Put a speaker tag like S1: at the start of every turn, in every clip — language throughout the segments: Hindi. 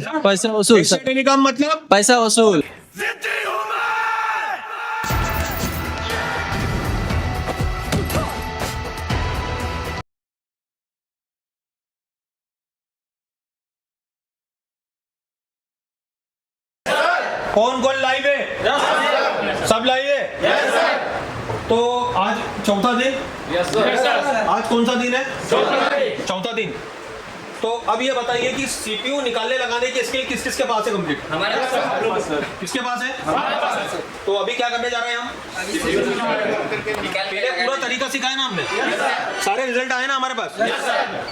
S1: पैसा वसूल
S2: एक्स्ट्रा
S1: सर,
S2: टेलीकॉम मतलब
S1: पैसा वसूल।
S2: कौन कौन लाइव है? सब लाइव है? तो आज चौथा दिन। आज कौन सा दिन है? चौथा दिन। तो अब ये बताइए कि सीपीयू निकालने लगाने की स्किल किस किस के पास है कंप्लीट?
S3: हमारे पास
S2: किसके पास है? तो अभी क्या करने जा रहे हैं हम? पहले पूरा तरीका सिखाया ना हमने, सारे रिजल्ट आए ना हमारे पास,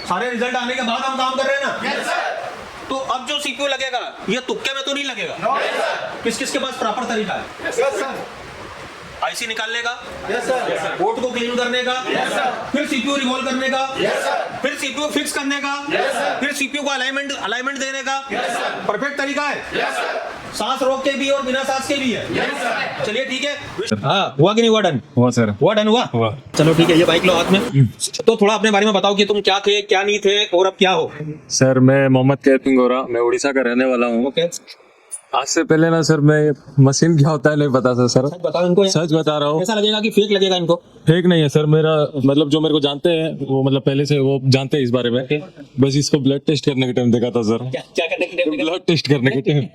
S2: सारे रिजल्ट आने के बाद हम काम कर रहे हैं ना। तो अब जो सीपीयू लगेगा ये तुक्के में तो नहीं लगेगा। किस किस के पास प्रॉपर तरीका है? आईसी निकालने का, बोर्ड को क्लीन करने का, फिर सीपीयू रिवॉल्व करने का, फिर सीपीयू फिक्स करने का, फिर सीपीयू को अलाइनमेंट देने का। परफेक्ट तरीका है, सांस रोक के भी और बिना सांस के भी है। चलिए ठीक है। हाँ, हुआ कि नहीं हुआ डन?
S4: हुआ सर।
S2: हुआ डन हुआ? चलो ठीक है, ये बाइक लो हाथ में। तो थोड़ा अपने बारे में बताओ कि तुम क्या थे, क्या नहीं थे और अब क्या हो।
S4: सर मैं मोहम्मद कैफ गोरा, मैं उड़ीसा का रहने वाला हूँ।
S2: ओके,
S4: आज से पहले ना सर मैं मशीन क्या होता है नहीं पता था सर।
S2: बताओ इनको।
S4: सच बता रहा हूँ।
S2: ऐसा लगेगा कि फेक लगेगा इनको।
S4: फेक नहीं है सर, मेरा मतलब जो मेरे को जानते हैं वो मतलब पहले से वो जानते हैं इस बारे में। बस इसको ब्लड टेस्ट करने के टाइम देखा था सर।
S2: क्या करने के लिए?
S4: ब्लड टेस्ट करने के टाइम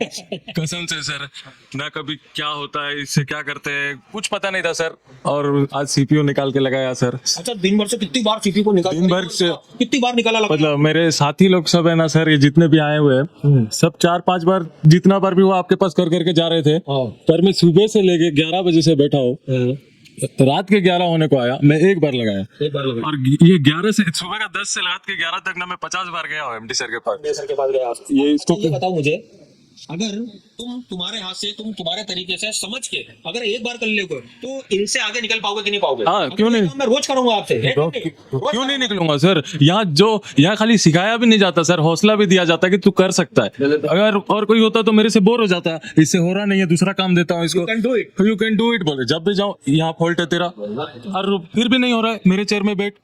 S4: कसम से सर, ना कभी क्या होता है इससे क्या करते हैं कुछ पता नहीं था सर। और आज सीपीयू निकाल के लगाया सर।
S2: अच्छा, दिन भर से कितनी बार सीपीयू को निकाला?
S4: दिन भर से
S2: कितनी बार निकाला लगा?
S4: मतलब मेरे साथी लोग सब है ना सर, ये जितने भी आए हुए हैं सब 4-5 बार जितना बार भी वो आपके पास कर करके जा रहे थे। पर मैं सुबह से लेके 11 बजे से बैठा हूँ, रात के 11 होने को आया, मैं एक बार लगाया। और ये 11 से सुबह का 10 से रात के 11 तक ना मैं 50 बार गया हूँ एमडी सर के पास।
S2: सर के पास गया आप।
S4: ये इसको
S2: ये बताओ मुझे, अगर तुम्हारे हाथ से तुम्हारे तरीके से समझ के अगर एक बार कर लोगे तो इनसे आगे निकल पाओगे कि नहीं पाओगे?
S4: हाँ, क्यों नहीं?
S2: मैं रोज करूंगा आपसे।
S4: क्यों नहीं निकलूंगा सर? यहाँ खाली सिखाया भी नहीं जाता सर, हौसला भी दिया जाता है कि तू कर सकता है। अगर और कोई होता तो मेरे से बोर हो जाता, इससे हो रहा नहीं है दूसरा काम देता हूँ इसको। यू कैन डू इट बोले, जब भी जाओ यहाँ फॉल्ट है तेरा और फिर भी नहीं हो रहा है, मेरे चेयर में बैठ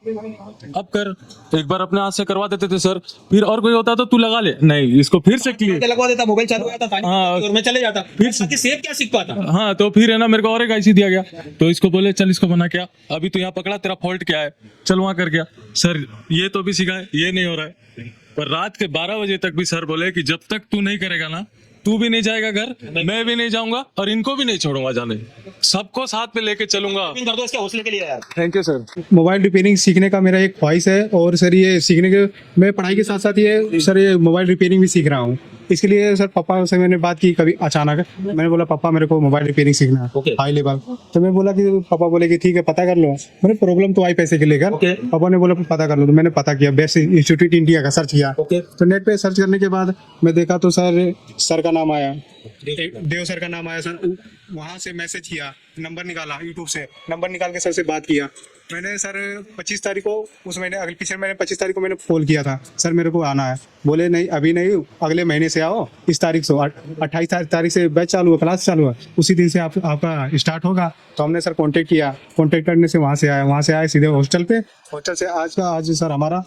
S4: अब कर। एक बार अपने हाथ से करवा देते थे सर, फिर और कोई होता तो तू लगा ले, नहीं इसको फिर से क्लियर
S2: लगवा देता, मोबाइल चालू हो जाता,
S4: हाँ।
S2: और मैं चले जाता, फिर सेफ क्या सीख पाता।
S4: हाँ, तो फिर है ना मेरे को और एक आईसी दिया गया, तो इसको बोले चल इसको बना क्या, अभी तो यहाँ पकड़ा तेरा फॉल्ट क्या है, चल वहां कर गया। सर ये तो भी सिखाए, ये नहीं हो रहा है। पर रात के 12 बजे तक भी सर बोले कि जब तक तू नहीं करेगा ना तू भी नहीं जाएगा घर, मैं भी नहीं जाऊंगा और इनको भी नहीं छोड़ूंगा जाने, सबको साथ में लेके चलूंगा।
S2: कर दो इसके हौसले के लिए यार।
S4: Thank you sir.
S5: Mobile repairing सीखने का मेरा एक ख्वाहिश है और सर ये सीखने के मैं पढ़ाई के साथ साथ ये सर ये मोबाइल रिपेयरिंग भी सीख रहा हूँ। इसके लिए सर पापा से मैंने बात की कभी अचानक, मैंने बोला पापा मेरे को मोबाइल रिपेयरिंग सीखना है हाई लेवल। तो मैं बोला कि पापा बोले कि ठीक है पता कर लो। मैंने प्रॉब्लम तो आई पैसे के लेकर, पापा ने बोला पता कर लो। तो मैंने पता किया, बेस्ट इंस्टीट्यूट इंडिया का सर्च किया। तो नेट पे सर्च करने के बाद मैं देखा तो सर का नाम आया, देव सर का नाम आया सर। वहाँ से मैसेज किया, नंबर निकाला यूट्यूब से, नंबर निकाल के सर से बात किया। मैंने सर 25 तारीख को उस महीने अगले पिछले महीने 25 तारीख को मैंने कॉल किया था, सर मेरे को आना है। बोले नहीं अभी नहीं, अगले महीने से आओ, इस तारीख से 28 तारीख से बैच चालू है, क्लास चालू है, उसी दिन से आपका स्टार्ट होगा। तो हमने सर कांटेक्ट किया, कांटेक्ट करने से वहाँ से आए सीधे हॉस्टल पे। हॉस्टल से आज सर हमारा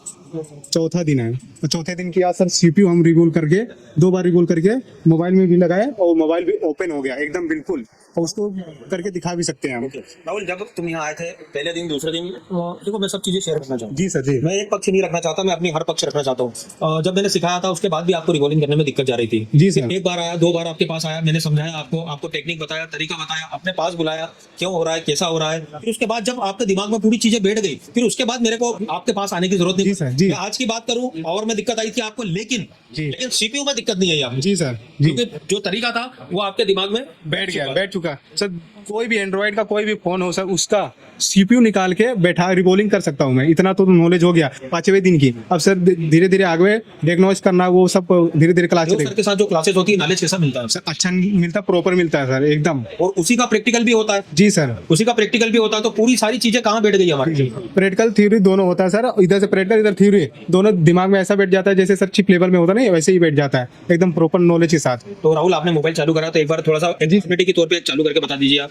S5: चौथा दिन है। तो चौथे दिन की आज सर सीपीयू हम रिबूल करके 2 बार रिबूल करके मोबाइल में भी लगाए और मोबाइल भी ओपन हो गया एकदम बिल्कुल, और उसको करके दिखा भी सकते हैं हम।
S2: राहुल, जब तुम यहाँ आए थे पहले दिन दूसरे दिन, देखो मैं सब चीजें शेयर करना चाहूँ।
S5: जी सर जी।
S2: मैं एक पक्ष नहीं रखना चाहता, मैं अपनी हर पक्ष रखना चाहता हूँ। जब मैंने सिखाया था उसके बाद भी आपको रिकॉर्डिंग करने में दिक्कत जा रही थी।
S5: जी सर।
S2: एक बार आया, 2 बार आपके पास आया, मैंने समझाया आपको टेक्निक बताया, तरीका बताया, अपने पास बुलाया, क्यों हो रहा है, कैसा हो रहा है। फिर उसके बाद जब आपके दिमाग में पूरी चीजें बैठ गई, फिर उसके बाद मेरे को आपके पास आने की जरूरत नहीं।
S5: जी सर जी।
S2: मैं आज की बात करूँ और में दिक्कत आई थी आपको, लेकिन सीपीयू में दिक्कत नहीं आई आपको।
S5: जी सर जी।
S2: क्योंकि जो तरीका था वो आपके दिमाग में
S5: बैठ चुका सर। कोई भी एंड्रॉइड का कोई भी फोन हो सर, उसका सीपीयू निकाल के बैठा रिबोलिंग कर सकता हूँ मैं, इतना तो नॉलेज हो गया 5वें दिन की। अब सर धीरे धीरे आगे डायग्नोज करना, वो सब धीरे धीरे क्लास
S2: के साथ जो क्लासेस होती है, नॉलेज कैसा मिलता है
S5: सर? अच्छा मिलता, प्रॉपर मिलता है सर एकदम,
S2: और उसी का प्रैक्टिकल भी होता है।
S5: जी सर,
S2: उसी का प्रैक्टिकल भी होता है। तो पूरी सारी चीजें कहाँ बैठ गई हमारी?
S5: प्रैक्टिकल थ्योरी दोनों होता है सर, इधर से प्रैक्टिकल इधर थ्योरी, दोनों दिमाग में ऐसा बैठ जाता है जैसे सर चिप लेवल में होता नहीं, वैसे ही बैठ जाता है एकदम प्रॉपर नॉलेज के साथ।
S2: तो राहुल, आपने मोबाइल चालू करा तो एक बार थोड़ा सा एग्जिबिलिटी के तौर पे चालू करके बता दीजिए आप।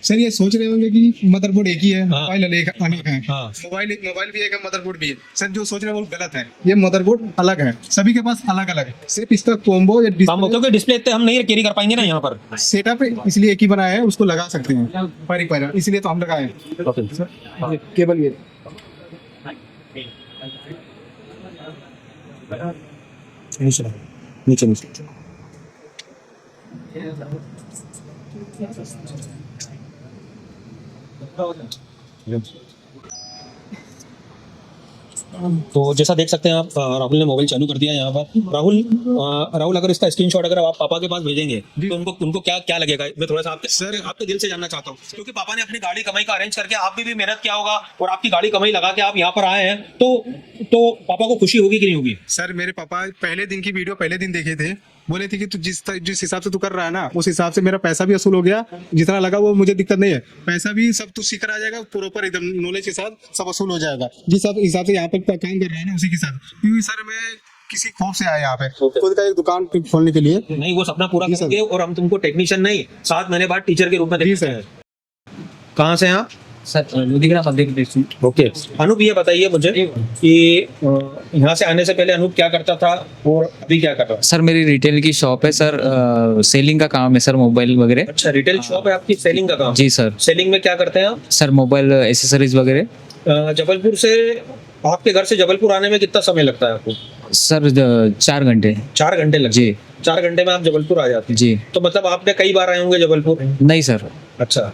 S5: सर ये सोच रहे होंगे कि मदरबोर्ड एक ही है,
S2: हाँ।
S5: मोबाइल अनेक है।
S2: हाँ।
S5: मोबाइल भी एक है, मदरबोर्ड भी है। सर जो सोच रहे हैं वो गलत है। ये मदरबोर्ड अलग है, सभी के पास अलग अलग है। सिर्फ इसका कॉम्बो या
S2: क्योंकि डिस्प्ले इतने हम नहीं कैरी कर पाएंगे ना यहाँ पर।
S5: सेटअप इसलिए एक ही बनाया है, उसको लगा सकते हैं पर इसलिए तो हम लगाए हैं। सर ये केबल ये
S2: नीचे नीचे तो जैसा देख सकते हैं आप, राहुल ने मोबाइल चालू कर दिया यहाँ पर। राहुल अगर इसका स्क्रीनशॉट अगर आप पापा के पास भेजेंगे तो उनको क्या क्या लगेगा? मैं थोड़ा सा आपके दिल से जानना चाहता हूँ, क्योंकि पापा ने अपनी गाड़ी कमाई का अरेंज करके आप भी मेहनत किया होगा और आपकी गाड़ी कमाई लगा के आप यहाँ पर आए हैं, तो पापा को खुशी होगी कि नहीं होगी?
S5: सर मेरे पापा पहले दिन की वीडियो पहले दिन देखे थे, बोले थे कि तू जिस हिसाब से तू कर रहा है ना, उस हिसाब से मेरा पैसा भी वसूल हो गया। जितना लगा वो मुझे दिक्कत नहीं है, पैसा भी सब तू सीख कर आ जाएगा, प्रॉपर एकदम नॉलेज के साथ सब वसूल हो जाएगा। जिस हिसाब से यहाँ पर काम कर रहा है ना, उसी के साथ। क्योंकि सर मैं किसी खौफ से आया यहाँ पे खुद का एक दुकान खोलने के लिए।
S2: नहीं, वो सपना पूरा करेंगे और हम तुमको टेक्नीशियन नहीं 7 महीने बाद टीचर के रूप में
S5: जी
S2: देखते
S5: सर।
S2: हैं। कहाँ से हैं आप?
S1: Sir Ludhiana public district.
S2: Okay Anoop, ये बताइए मुझे कि यहाँ से आने से पहले अनूप क्या करता था और अभी क्या कर रहा है?
S1: सर मेरी रिटेल की शॉप है सर, सेलिंग का काम है सर, मोबाइल वगैरह।
S2: अच्छा, रिटेल शॉप है आपकी, सेलिंग का काम?
S1: जी सर।
S2: सेलिंग में क्या करते हैं आप?
S1: सर मोबाइल एसेसरीज वगैरह।
S2: जबलपुर से आपके घर से जबलपुर आने में कितना समय लगता है आपको?
S1: सर 4 घंटे।
S2: 4 घंटे लगते
S1: जी।
S2: हैं। 4 घंटे में आप जबलपुर आ जाते हैं?
S1: जी।
S2: तो मतलब आपने कई बार आए होंगे जबलपुर?
S1: नहीं सर,
S2: अच्छा,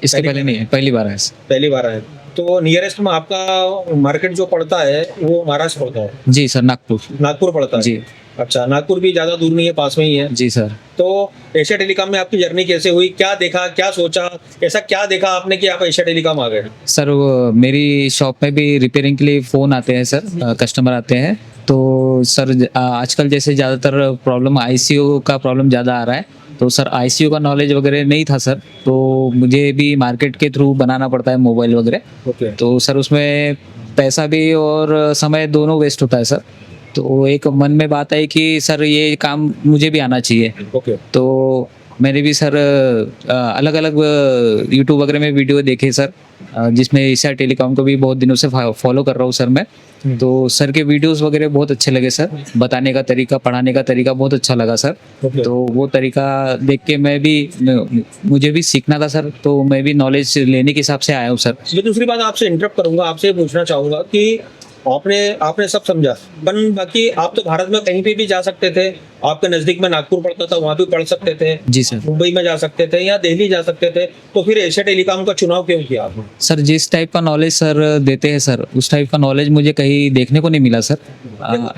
S1: इसके पहले नहीं है, पहली बार है।
S2: पहली बार आए। तो नियरेस्ट में आपका मार्केट जो पड़ता है वो महाराष्ट्र पड़ता है?
S1: जी सर, नागपुर।
S2: नागपुर पड़ता है?
S1: जी।
S2: अच्छा, नागपुर भी ज्यादा दूर नहीं है, पास में ही है।
S1: जी सर।
S2: तो एशिया टेलीकॉम में आपकी जर्नी कैसे हुई? क्या देखा, क्या सोचा, ऐसा क्या देखा आपने कि आप एशिया टेलीकॉम आ गए?
S1: सर मेरी शॉप में भी रिपेयरिंग के लिए फ़ोन आते हैं सर, कस्टमर आते हैं। तो सर आजकल जैसे ज़्यादातर प्रॉब्लम आईसीयू का प्रॉब्लम ज़्यादा आ रहा है, तो सर आईसीयू का नॉलेज वगैरह नहीं था सर, तो मुझे भी मार्केट के थ्रू बनाना पड़ता है मोबाइल वगैरह।
S2: ओके।
S1: तो सर उसमें पैसा भी और समय दोनों वेस्ट होता है सर। तो एक मन में बात आई कि सर ये काम मुझे भी आना चाहिए।
S2: ओके।
S1: तो मैंने भी सर अलग अलग यूट्यूब वगैरह में वीडियो देखे सर, जिसमें एशिया टेलीकॉम को भी बहुत दिनों से फॉलो कर रहा हूँ सर मैं। तो सर के वीडियोस वगैरह बहुत अच्छे लगे सर, बताने का तरीका, पढ़ाने का तरीका बहुत अच्छा लगा सर।
S2: ओके।
S1: तो वो तरीका देख के मुझे भी सीखना था सर, तो मैं भी नॉलेज लेने के हिसाब से आया हूँ सर।
S2: मैं दूसरी बात आपसे इंटरप्ट करूंगा, आपसे पूछना चाहूंगा कि आपने सब समझा, पर बाकी आप तो भारत में कहीं पे भी जा सकते थे, आपके नजदीक में नागपुर पड़ता था, वहां भी पढ़ सकते थे।
S1: जी सर।
S2: मुंबई में जा सकते थे या दिल्ली जा सकते थे, तो फिर एशिया टेलीकॉम का चुनाव क्यों किया आपने?
S1: सर जिस टाइप का नॉलेज सर देते हैं सर, उस टाइप का नॉलेज मुझे कहीं देखने को नहीं मिला सर।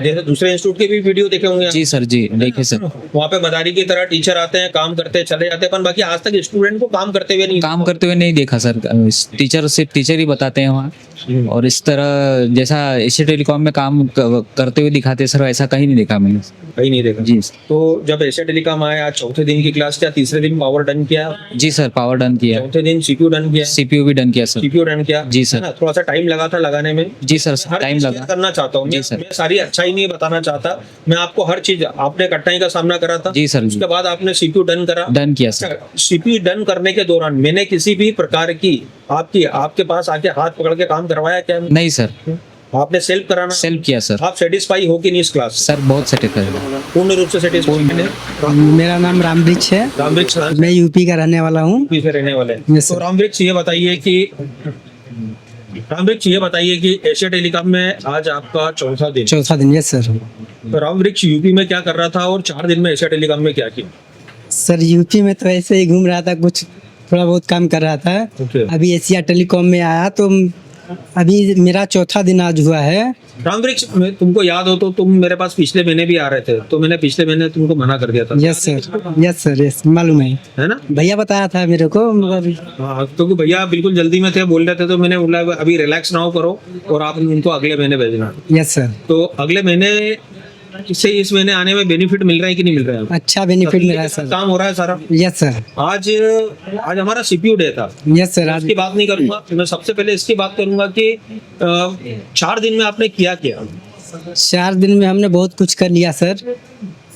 S2: जैसे दूसरे इंस्टीट्यूट के भी वीडियो देखे होंगे?
S1: जी सर, जी देखे सर।
S2: वहाँ पे मदारी की तरह टीचर आते हैं, काम करते चले जाते हैं, पर बाकी आज तक स्टूडेंट को काम करते हुए नहीं
S1: काम करते हुए नहीं देखा सर। टीचर सिर्फ टीचर ही बताते हैं वहाँ, और इस तरह जैसा एशिया टेलीकॉम में काम करते हुए दिखाते सर, ऐसा कहीं नहीं देखा मैंने।
S2: कहीं नहीं देखा?
S1: जी।
S2: तो जब एशिया टेलीकॉम आया, आज चौथे दिन की क्लास किया, तीसरे दिन पावर डन किया?
S1: जी सर, पावर डन किया,
S2: चौथे दिन सीपीयू डन किया?
S1: सीपीयू भी डन किया सर।
S2: सीपीयू डन किया?
S1: जी सर।
S2: है ना? थोड़ा सा टाइम लगा था लगाने में?
S1: जी सर,
S2: हर
S1: टाइम
S2: चीज़
S1: लगा।
S2: शेयर करना चाहता हूँ
S1: जी सर।
S2: मैं सारी अच्छाई नहीं बताना चाहता, मैं आपको हर चीज, आपने कठिनाई का सामना करा था।
S1: जी सर, जी।
S2: उसके बाद आपने सीपीयू डन करा?
S1: डन किया सर।
S2: सीपीयू डन करने के दौरान मैंने किसी भी प्रकार की आपके पास आके हाथ पकड़ के काम करवाया क्या?
S1: नहीं सर,
S2: आपने सेल्फ कराना?
S1: सेल्फ किया सर।
S2: आप सेटिस्फाई हो कि नहीं इस क्लास से?
S1: सर बहुत सेटिस्फाइड।
S2: पूर्ण रूप से सेटिस्फाई?
S3: मेरा नाम रामवृक्ष है,
S2: रामवृक्ष
S3: मैं यूपी का रहने वाला हूँ।
S2: यूपी से रहने वाले हैं।
S3: Yes,
S2: तो
S3: sir.
S2: रामवृक्ष ये बताइए कि एशिया टेलीकॉम में आज आपका चौथा दिन।
S3: चौथा दिन। Yes sir.
S2: तो रामवृक्ष यूपी में क्या कर रहा था और 4 दिन में एशिया टेलीकॉम में क्या किया?
S3: सर यूपी में तो ऐसे ही घूम रहा था, कुछ थोड़ा बहुत काम कर रहा था।
S2: Okay.
S3: अभी एशिया टेलीकॉम में आया, तो अभी मेरा चौथा दिन आज हुआ है।
S2: रामवृक्ष, तुमको याद हो तो तुम मेरे पास पिछले महीने भी आ रहे थे, तो मैंने पिछले महीने तुमको मना कर दिया था।
S3: Yes sir, yes sir, yes मालूम है
S2: ना?
S3: भैया बताया था मेरे को, मगर
S2: हाँ, क्योंकि भैया बिल्कुल जल्दी में थे, बोल रहे थे, तो मैंने बोला अभी रिलैक्स ना हो करो और आप उनको अगले महीने भेजना।
S3: Yes sir.
S2: तो अगले महीने से इस महीने आने में बेनिफिट मिल रहा है कि नहीं मिल रहा है?
S3: अच्छा बेनिफिट मिला है सर।
S2: काम हो रहा है सारा?
S3: Yes sir.
S2: आज हमारा सीपीयू डे था।
S3: Yes sir. आज
S2: इसकी बात नहीं करूंगा, मैं सबसे पहले इसकी बात करूंगा कि 4 दिन में आपने किया क्या?
S3: 4 दिन में हमने बहुत कुछ कर लिया सर।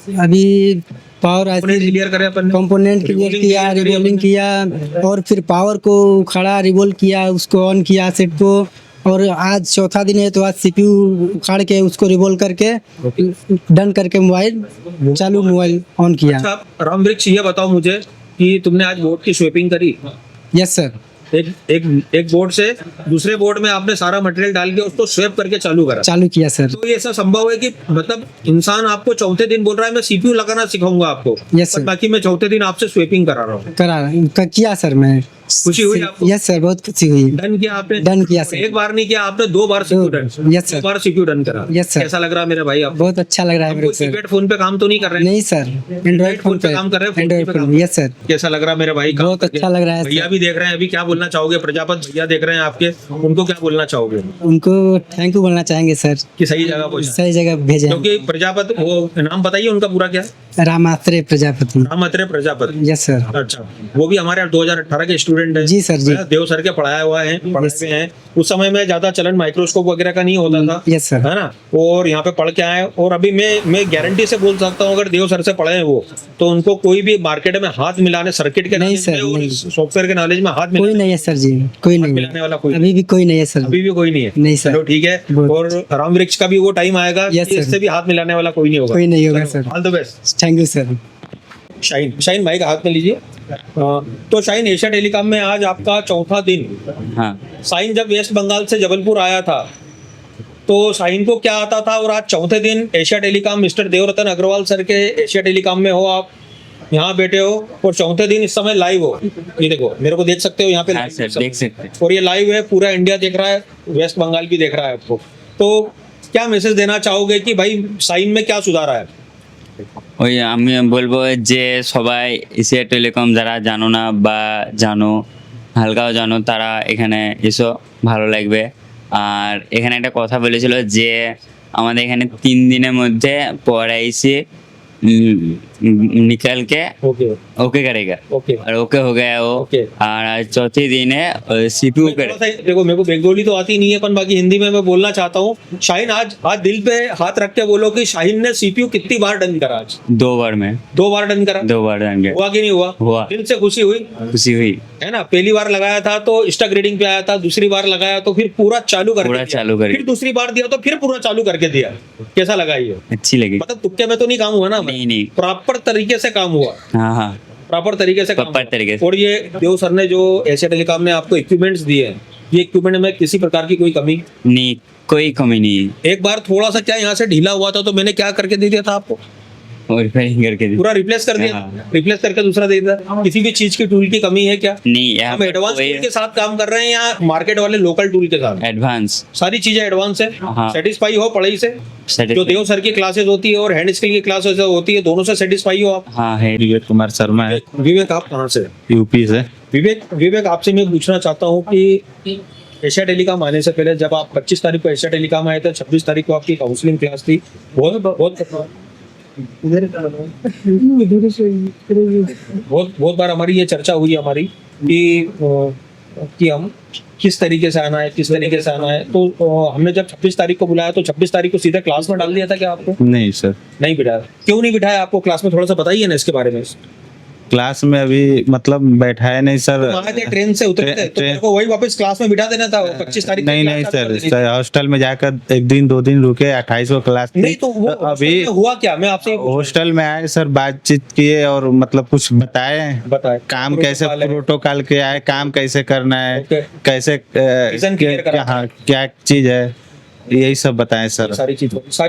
S3: अभी पावर ऐसे
S2: क्लियर करें अपन ने।
S3: कंपोनेंट क्लियर
S2: Revolving
S3: किया,
S2: clear करी
S3: रिवॉल्विंग किया और फिर पावर को खड़ा रिवॉल्व किया, उसको ऑन किया सेट को। और आज चौथा दिन है तो आज सीपीयू उखाड़ के उसको रिवॉल्व करके डन करके मोबाइल चालू, मोबाइल ऑन किया।
S2: अच्छा राम वृक्ष, ये बताओ मुझे कि तुमने आज बोर्ड की स्वेपिंग करी।
S3: Yes sir.
S2: एक बोर्ड से दूसरे बोर्ड में आपने सारा मटेरियल डाल के उसको स्वेप करके चालू करा।
S3: चालू किया सर।
S2: तो ये ऐसा संभव है कि मतलब इंसान आपको चौथे दिन बोल रहा है मैं सीपीयू लगाना सिखाऊंगा आपको,
S3: Yes, sir.
S2: पर बाकी मैं चौथे दिन आपसे स्वेपिंग करा रहा हूँ।
S3: किया सर मैं।
S2: खुशी हुई आपको?
S3: यस सर, बहुत खुशी हुई।
S2: डन किया आपने?
S3: डन किया सर।
S2: एक बार नहीं किया आपने, 2 बार सीपीयू डन।
S3: Yes, sir.
S2: 2 बार सीपीयू डन करा।
S3: Yes, sir.
S2: कैसा लग रहा है मेरे भाई आपको?
S3: बहुत अच्छा लग रहा है मेरे को सर।
S2: कीपैड फोन पे काम तो नहीं कर रहे हैं?
S3: नहीं सर, एंड्रॉइड फोन पे
S2: काम कर रहे हैं,
S3: एंड्रॉइड
S2: फोन पे
S3: फोन।
S2: काम।
S3: Yes sir.
S2: कैसा लग रहा है मेरे भाई? काम
S3: बहुत
S2: करके?
S3: अच्छा लग रहा है
S2: भैया
S3: सर।
S2: भी देख रहे हैं, अभी क्या बोलना चाहोगे? प्रजापत भैया देख रहे हैं आपके, उनको क्या बोलना चाहोगे
S3: उनको थैंक यू बोलना चाहेंगे सर,
S2: कि सही जगह पहुंचा?
S3: सही जगह भेजे हैं।
S2: क्योंकि प्रजापत, वो नाम बताइए उनका पूरा क्या है?
S3: रामात्रे प्रजापति।
S2: रामात्रे प्रजापति।
S3: Yes sir.
S2: अच्छा, वो भी हमारे 2018 के स्टूडेंट हैं।
S3: जी सर, जी।
S2: देव सर के पढ़ाए हुए हैं। उस समय में ज्यादा चलन माइक्रोस्कोप वगैरह का नहीं होता था।
S3: Yes sir.
S2: है ना? और यहाँ पे पढ़ के आए, और अभी मैं गारंटी से बोल सकता हूँ अगर देव सर से पढ़े हैं वो, तो उनको कोई भी मार्केट में हाथ मिलाने, सर्किट के
S3: नहीं
S2: नॉलेज
S3: सर,
S2: में और
S3: नहीं।
S2: सॉफ्टवेयर के नॉलेज में हाथ
S3: कोई
S2: मिलाने
S3: नहीं है सर जी, कोई नहीं
S2: मिलाने वाला कोई
S3: है। अभी भी कोई नहीं है सर।
S2: अभी भी कोई नहीं है।
S3: नहीं सर।
S2: चलो ठीक है।
S3: बहुत।
S2: और राम वृक्ष का भी वो टाइम आएगा
S3: Yes,
S2: कि
S3: sir.
S2: इससे भी हाथ मिलाने वाला कोई नहीं होगा।
S3: कोई नहीं होगा sir.
S2: All the best.
S3: Thank you sir.
S2: शाइन माइक हाथ में लीजिए। तो शाइन, एशिया टेलीकॉम में आज आपका चौथा दिन।
S1: हाँ
S2: शाइन जब वेस्ट बंगाल से जबलपुर आया था तो शाइन को क्या आता था, और आज चौथे दिन Asia telecom mister Devratan Agarwal sir के एशिया टेलीकॉम में हो, आप यहाँ बैठे हो और चौथे दिन इस समय लाइव हो। ये देखो, मेरे को देख सकते हो यहाँ पे
S1: हाँ
S2: live
S1: सर, देख सकते हैं।
S2: और ये लाइव है, पूरा इंडिया देख रहा है, वेस्ट बंगाल भी देख रहा है आपको। तो क्या मैसेज देना चाहोगे कि भाई शाइन में क्या सुधार आया?
S6: ওই আমি বলবো যে সবাই এশিয়া টেলিকম যারা জানো না বা জানো হালকাও জানো তারা এখানে এসো, ভালো লাগবে। আর এখানে একটা কথা বলেছিল যে আমাদের এখানে 3 দিনের মধ্যে পড়াইছি निकल के
S2: ओके
S6: ओके करेगा
S2: ओके
S6: और ओके हो गया वो।
S2: ओके।
S6: और आज चौथे दिन है सीपीयू
S2: थोड़ा
S6: करे।
S2: सा देखो, मेरे को बेंगोली तो आती नहीं है, पर बाकी हिंदी में मैं बोलना चाहता हूँ। शाहीन, आज दिल पे हाथ रख के बोलो कि शाहीन ने सीपीयू कितनी बार डन करा आज?
S6: 2 बार में
S2: 2 बार डन करा।
S6: 2 बार देंगे,
S2: हुआ कि नहीं हुआ?
S6: हुआ।
S2: दिल से खुशी हुई,
S6: खुशी हुई,
S2: है ना? पहली बार लगाया था तो स्टक रीडिंग पे आया था, दूसरी बार लगाया तो फिर पूरा चालू करके
S6: पूरा
S2: दिया।
S6: चालू करके।
S2: फिर दूसरी बार दिया तो फिर पूरा चालू करके दिया। कैसा लगा ये?
S6: अच्छी लगी।
S2: मतलब तुक्के में तो नहीं काम हुआ ना?
S6: नहीं, नहीं।
S2: प्रॉपर तरीके से काम हुआ।
S6: हाँ हाँ,
S2: प्रॉपर तरीके से काम
S6: Proper
S2: हुआ।
S6: तरीके से।
S2: और ये देव सर ने जो एशिया टेलीकॉम ने आपको इक्विपमेंट्स दिए हैं, ये इक्विपमेंट में किसी प्रकार की कोई कमी?
S6: नहीं, कोई कमी नहीं।
S2: एक बार थोड़ा सा क्या यहाँ से ढीला हुआ था तो मैंने क्या करके दे दिया था आपको?
S6: और रिपेयरिंग करके दी।
S2: पूरा रिप्लेस कर दिया।
S6: हाँ।
S2: रिप्लेस करके दूसरा दे दिया। किसी भी चीज की टूल की कमी है क्या?
S6: नहीं, यहाँ
S2: हम
S6: पर
S2: एडवांस
S6: कोई
S2: टूल के साथ काम कर रहे हैं या मार्केट वाले लोकल टूल के साथ?
S6: एडवांस
S2: सारी चीजें एडवांस है।
S6: हाँ।
S2: सेटिस्फाई हो पढ़ाई से? जो देव सर की क्लासेस होती है और हैंड स्किल की क्लासेस होती है, दोनों से सेटिस्फाई हो आप?
S6: हाँ है।
S7: विवेक कुमार शर्मा है,
S2: विवेक, आप कहाँ से?
S7: यूपी से।
S2: विवेक आपसे मैं पूछना चाहता हूँ कि एशिया टेलीकॉम आने से पहले जब आप 25 तारीख को एशिया टेलीकॉम आए थे, 26 तारीख को आपकी काउंसलिंग क्लास थी, बहुत बार हमारी ये चर्चा हुई हमारी कि हम किस तरीके से आना है, किस तरीके से आना है। तो हमने जब 26 तारीख को बुलाया तो 26 तारीख को सीधा क्लास में डाल दिया था क्या आपको?
S7: नहीं सर,
S2: नहीं बिठाया। क्यों नहीं बिठाया आपको क्लास में? थोड़ा सा बताइए ना इसके बारे में।
S7: क्लास में अभी मतलब बैठाया नहीं सर।
S2: वहां से ट्रेन से उतरते तो
S7: ट्रेन-
S2: मेरे को वही वापस क्लास में बिठा देना था। 25 तारीख को
S7: नहीं
S2: क्लास
S7: नहीं
S2: चालू कर
S7: सर,
S2: देनी थी।
S7: सर हॉस्टल में जाकर 1 दिन 2 दिन रुके, 28 को क्लास थी।
S2: नहीं तो वो
S7: अभी
S2: हॉस्टल में हुआ क्या? मैं आपसे ये पूछ-
S7: हॉस्टल में आए सर, बातचीत किए और मतलब कुछ बताए
S2: बताए
S7: काम कैसे
S2: प्रोटोकॉल है।
S7: प्रोटोकॉल क्या है, काम कैसे करना है,
S2: ओके।
S7: कैसे
S2: Vision clear करा।
S7: हाँ, क्या चीज है, यही सब बताएं सर।
S2: सारी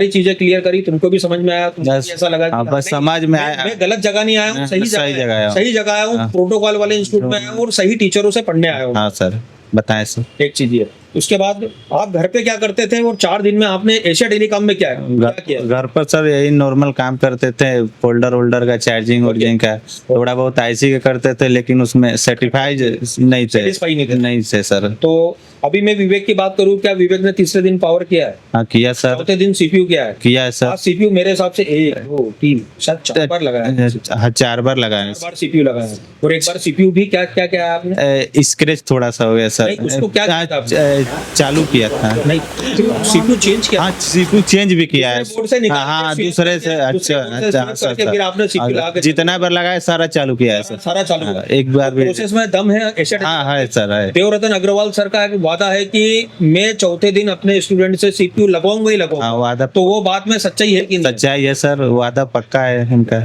S2: चीजें क्लियर करी, तुमको भी समझ में आया? तुमको
S7: बस-
S2: भी ऐसा लगा कि
S7: हाँ, बस
S2: नहीं,
S7: समझ में आया।
S2: मैं गलत जगह नहीं आया हूँ, सही जगह
S7: आया हूँ।
S2: सही जगह आया हूँ,
S7: हाँ।
S2: प्रोटोकॉल वाले इंस्टीट्यूट में आया हूँ और सही टीचरों से पढ़ने आया हूँ।
S7: हाँ सर, बताएं सर।
S2: एक चीज ये। उसके बाद आप घर पे क्या करते थे और 4 दिन में आपने एशिया टेलीकॉम में क्या किया?
S7: घर पर सर यही नॉर्मल काम करते थे, फोल्डर वोल्डर का, चार्जिंग वर्जिंग का, थोड़ा बहुत आईसी का करते थे, लेकिन उसमें सर्टिफाइड नहीं थे।
S2: Satisfy नहीं थे।
S7: नहीं थे सर।
S2: तो अभी मैं विवेक की बात करूँ, क्या विवेक ने तीसरे दिन पावर किया है?
S7: हाँ किया सर,
S2: चौथे दिन सीपीयू किया है?
S7: किया है सर।
S2: आज सीपीयू मेरे हिसाब से 1 2 3 शायद 4 बार लगाया है।
S7: हाँ 4 बार लगाए।
S2: 4 बार सीपीयू लगाया है। और एक बार सीपीयू भी क्या क्या क्या आपने?
S7: स्क्रैच थोड़ा सा हो गया सर।
S2: नहीं, उसको क्या किया था आपने?
S7: चालू किया था।
S2: नहीं, सीपीयू चेंज किया?
S7: हाँ सीपीयू चेंज भी किया है।
S2: दूसरे बोर्ड से निकाल
S7: हाँ हाँ
S2: के
S7: दूसरे से,
S2: दूसरे
S7: अच्छा
S2: बोर्ड से
S7: अच्छा
S2: swap
S7: अच्छा
S2: करके फिर आपने CPU लगा के
S7: जितना बार लगाया सारा चालू किया है सर।
S2: सारा चालू
S7: हाँ,
S2: हुआ।
S7: एक बार भी।
S2: प्रोसेस में दम है एशिया
S7: हाँ है सर है।
S2: देवरतन अग्रवाल सर का एक वादा है कि मैं चौथे दिन अपने स्टूडेंट से सीपीयू लगवाऊंगा ही लगवाऊंगा।
S7: हाँ वादा
S2: तो वो बात में सच्चाई है कि नहीं?
S7: सच्चाई है सर, वादा पक्का है इनका।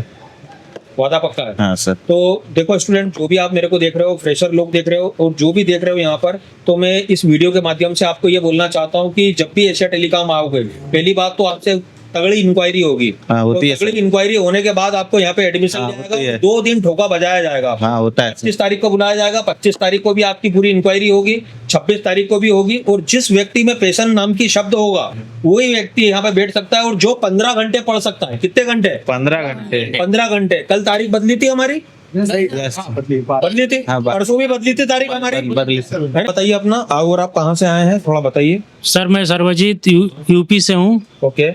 S2: वादा पक्का है।
S7: हाँ सर।
S2: तो देखो स्टूडेंट, जो भी आप मेरे को देख रहे हो, फ्रेशर लोग देख रहे हो और जो भी देख रहे हो यहाँ पर, तो मैं इस वीडियो के माध्यम से आपको ये बोलना चाहता हूँ कि जब भी एशिया टेलीकॉम आओगे, पहली बात तो आपसे तगड़ी इंक्वायरी होगी।
S7: हाँ, होती है
S2: तो तगड़ी इंक्वायरी होने के बाद आपको यहाँ पे एडमिशन
S7: हाँ,
S2: दिया
S7: होती
S2: जाएगा।
S7: है।
S2: 2 दिन ठोका बजाया जाएगा।
S7: हाँ होता है सर।
S2: 25 तारीख को बुलाया जाएगा, 25 तारीख को भी आपकी पूरी इंक्वायरी होगी, 26 तारीख को भी होगी। और जिस व्यक्ति में पेशन नाम की शब्द होगा वही व्यक्ति यहाँ पे बैठ सकता है और जो 15 घंटे पढ़ सकता है। कितने घंटे?
S7: 15 घंटे।
S2: 15 घंटे। कल तारीख बदली थी हमारी,
S7: Yes,
S2: बदली थी,
S7: हाँ,
S2: परसों भी बदली थी तारीख हमारी।
S7: बदली सर।
S2: बताइए अपना, और आप कहाँ से आए हैं थोड़ा बताइए।
S8: सर मैं सर्वजीत यूपी से हूँ।
S2: ओके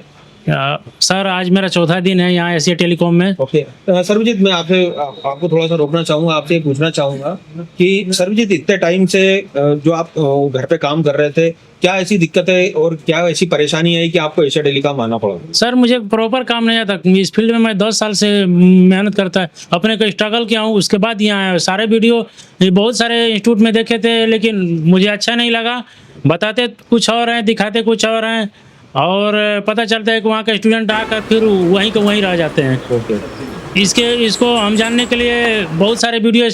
S8: सर आज मेरा चौथा दिन है यहाँ एशिया टेलीकॉम में।
S2: ओके सर्वजीत, मैं आपको थोड़ा सा रोकना चाहूंगा, आपसे पूछना चाहूंगा कि सर्वजीत इतने टाइम से जो आप घर पे काम कर रहे थे, क्या ऐसी दिक्कतें और क्या ऐसी परेशानी आई कि आपको एशिया टेलीकॉम आना पड़ा?
S8: सर मुझे प्रॉपर काम नहीं आता, इस फील्ड में मैं 10 साल से मेहनत करता है, अपने को स्ट्रगल किया हूँ, उसके बाद यहाँ आया। सारे वीडियो बहुत सारे इंस्टीट्यूट में देखे थे लेकिन मुझे अच्छा नहीं लगा। बताते कुछ और हैं, दिखाते कुछ और हैं, और पता चलता है कि वहाँ के स्टूडेंट आकर फिर वहीं के वहीं रह जाते हैं।
S2: ओके
S8: इसको हम जानने के लिए बहुत सारे वीडियो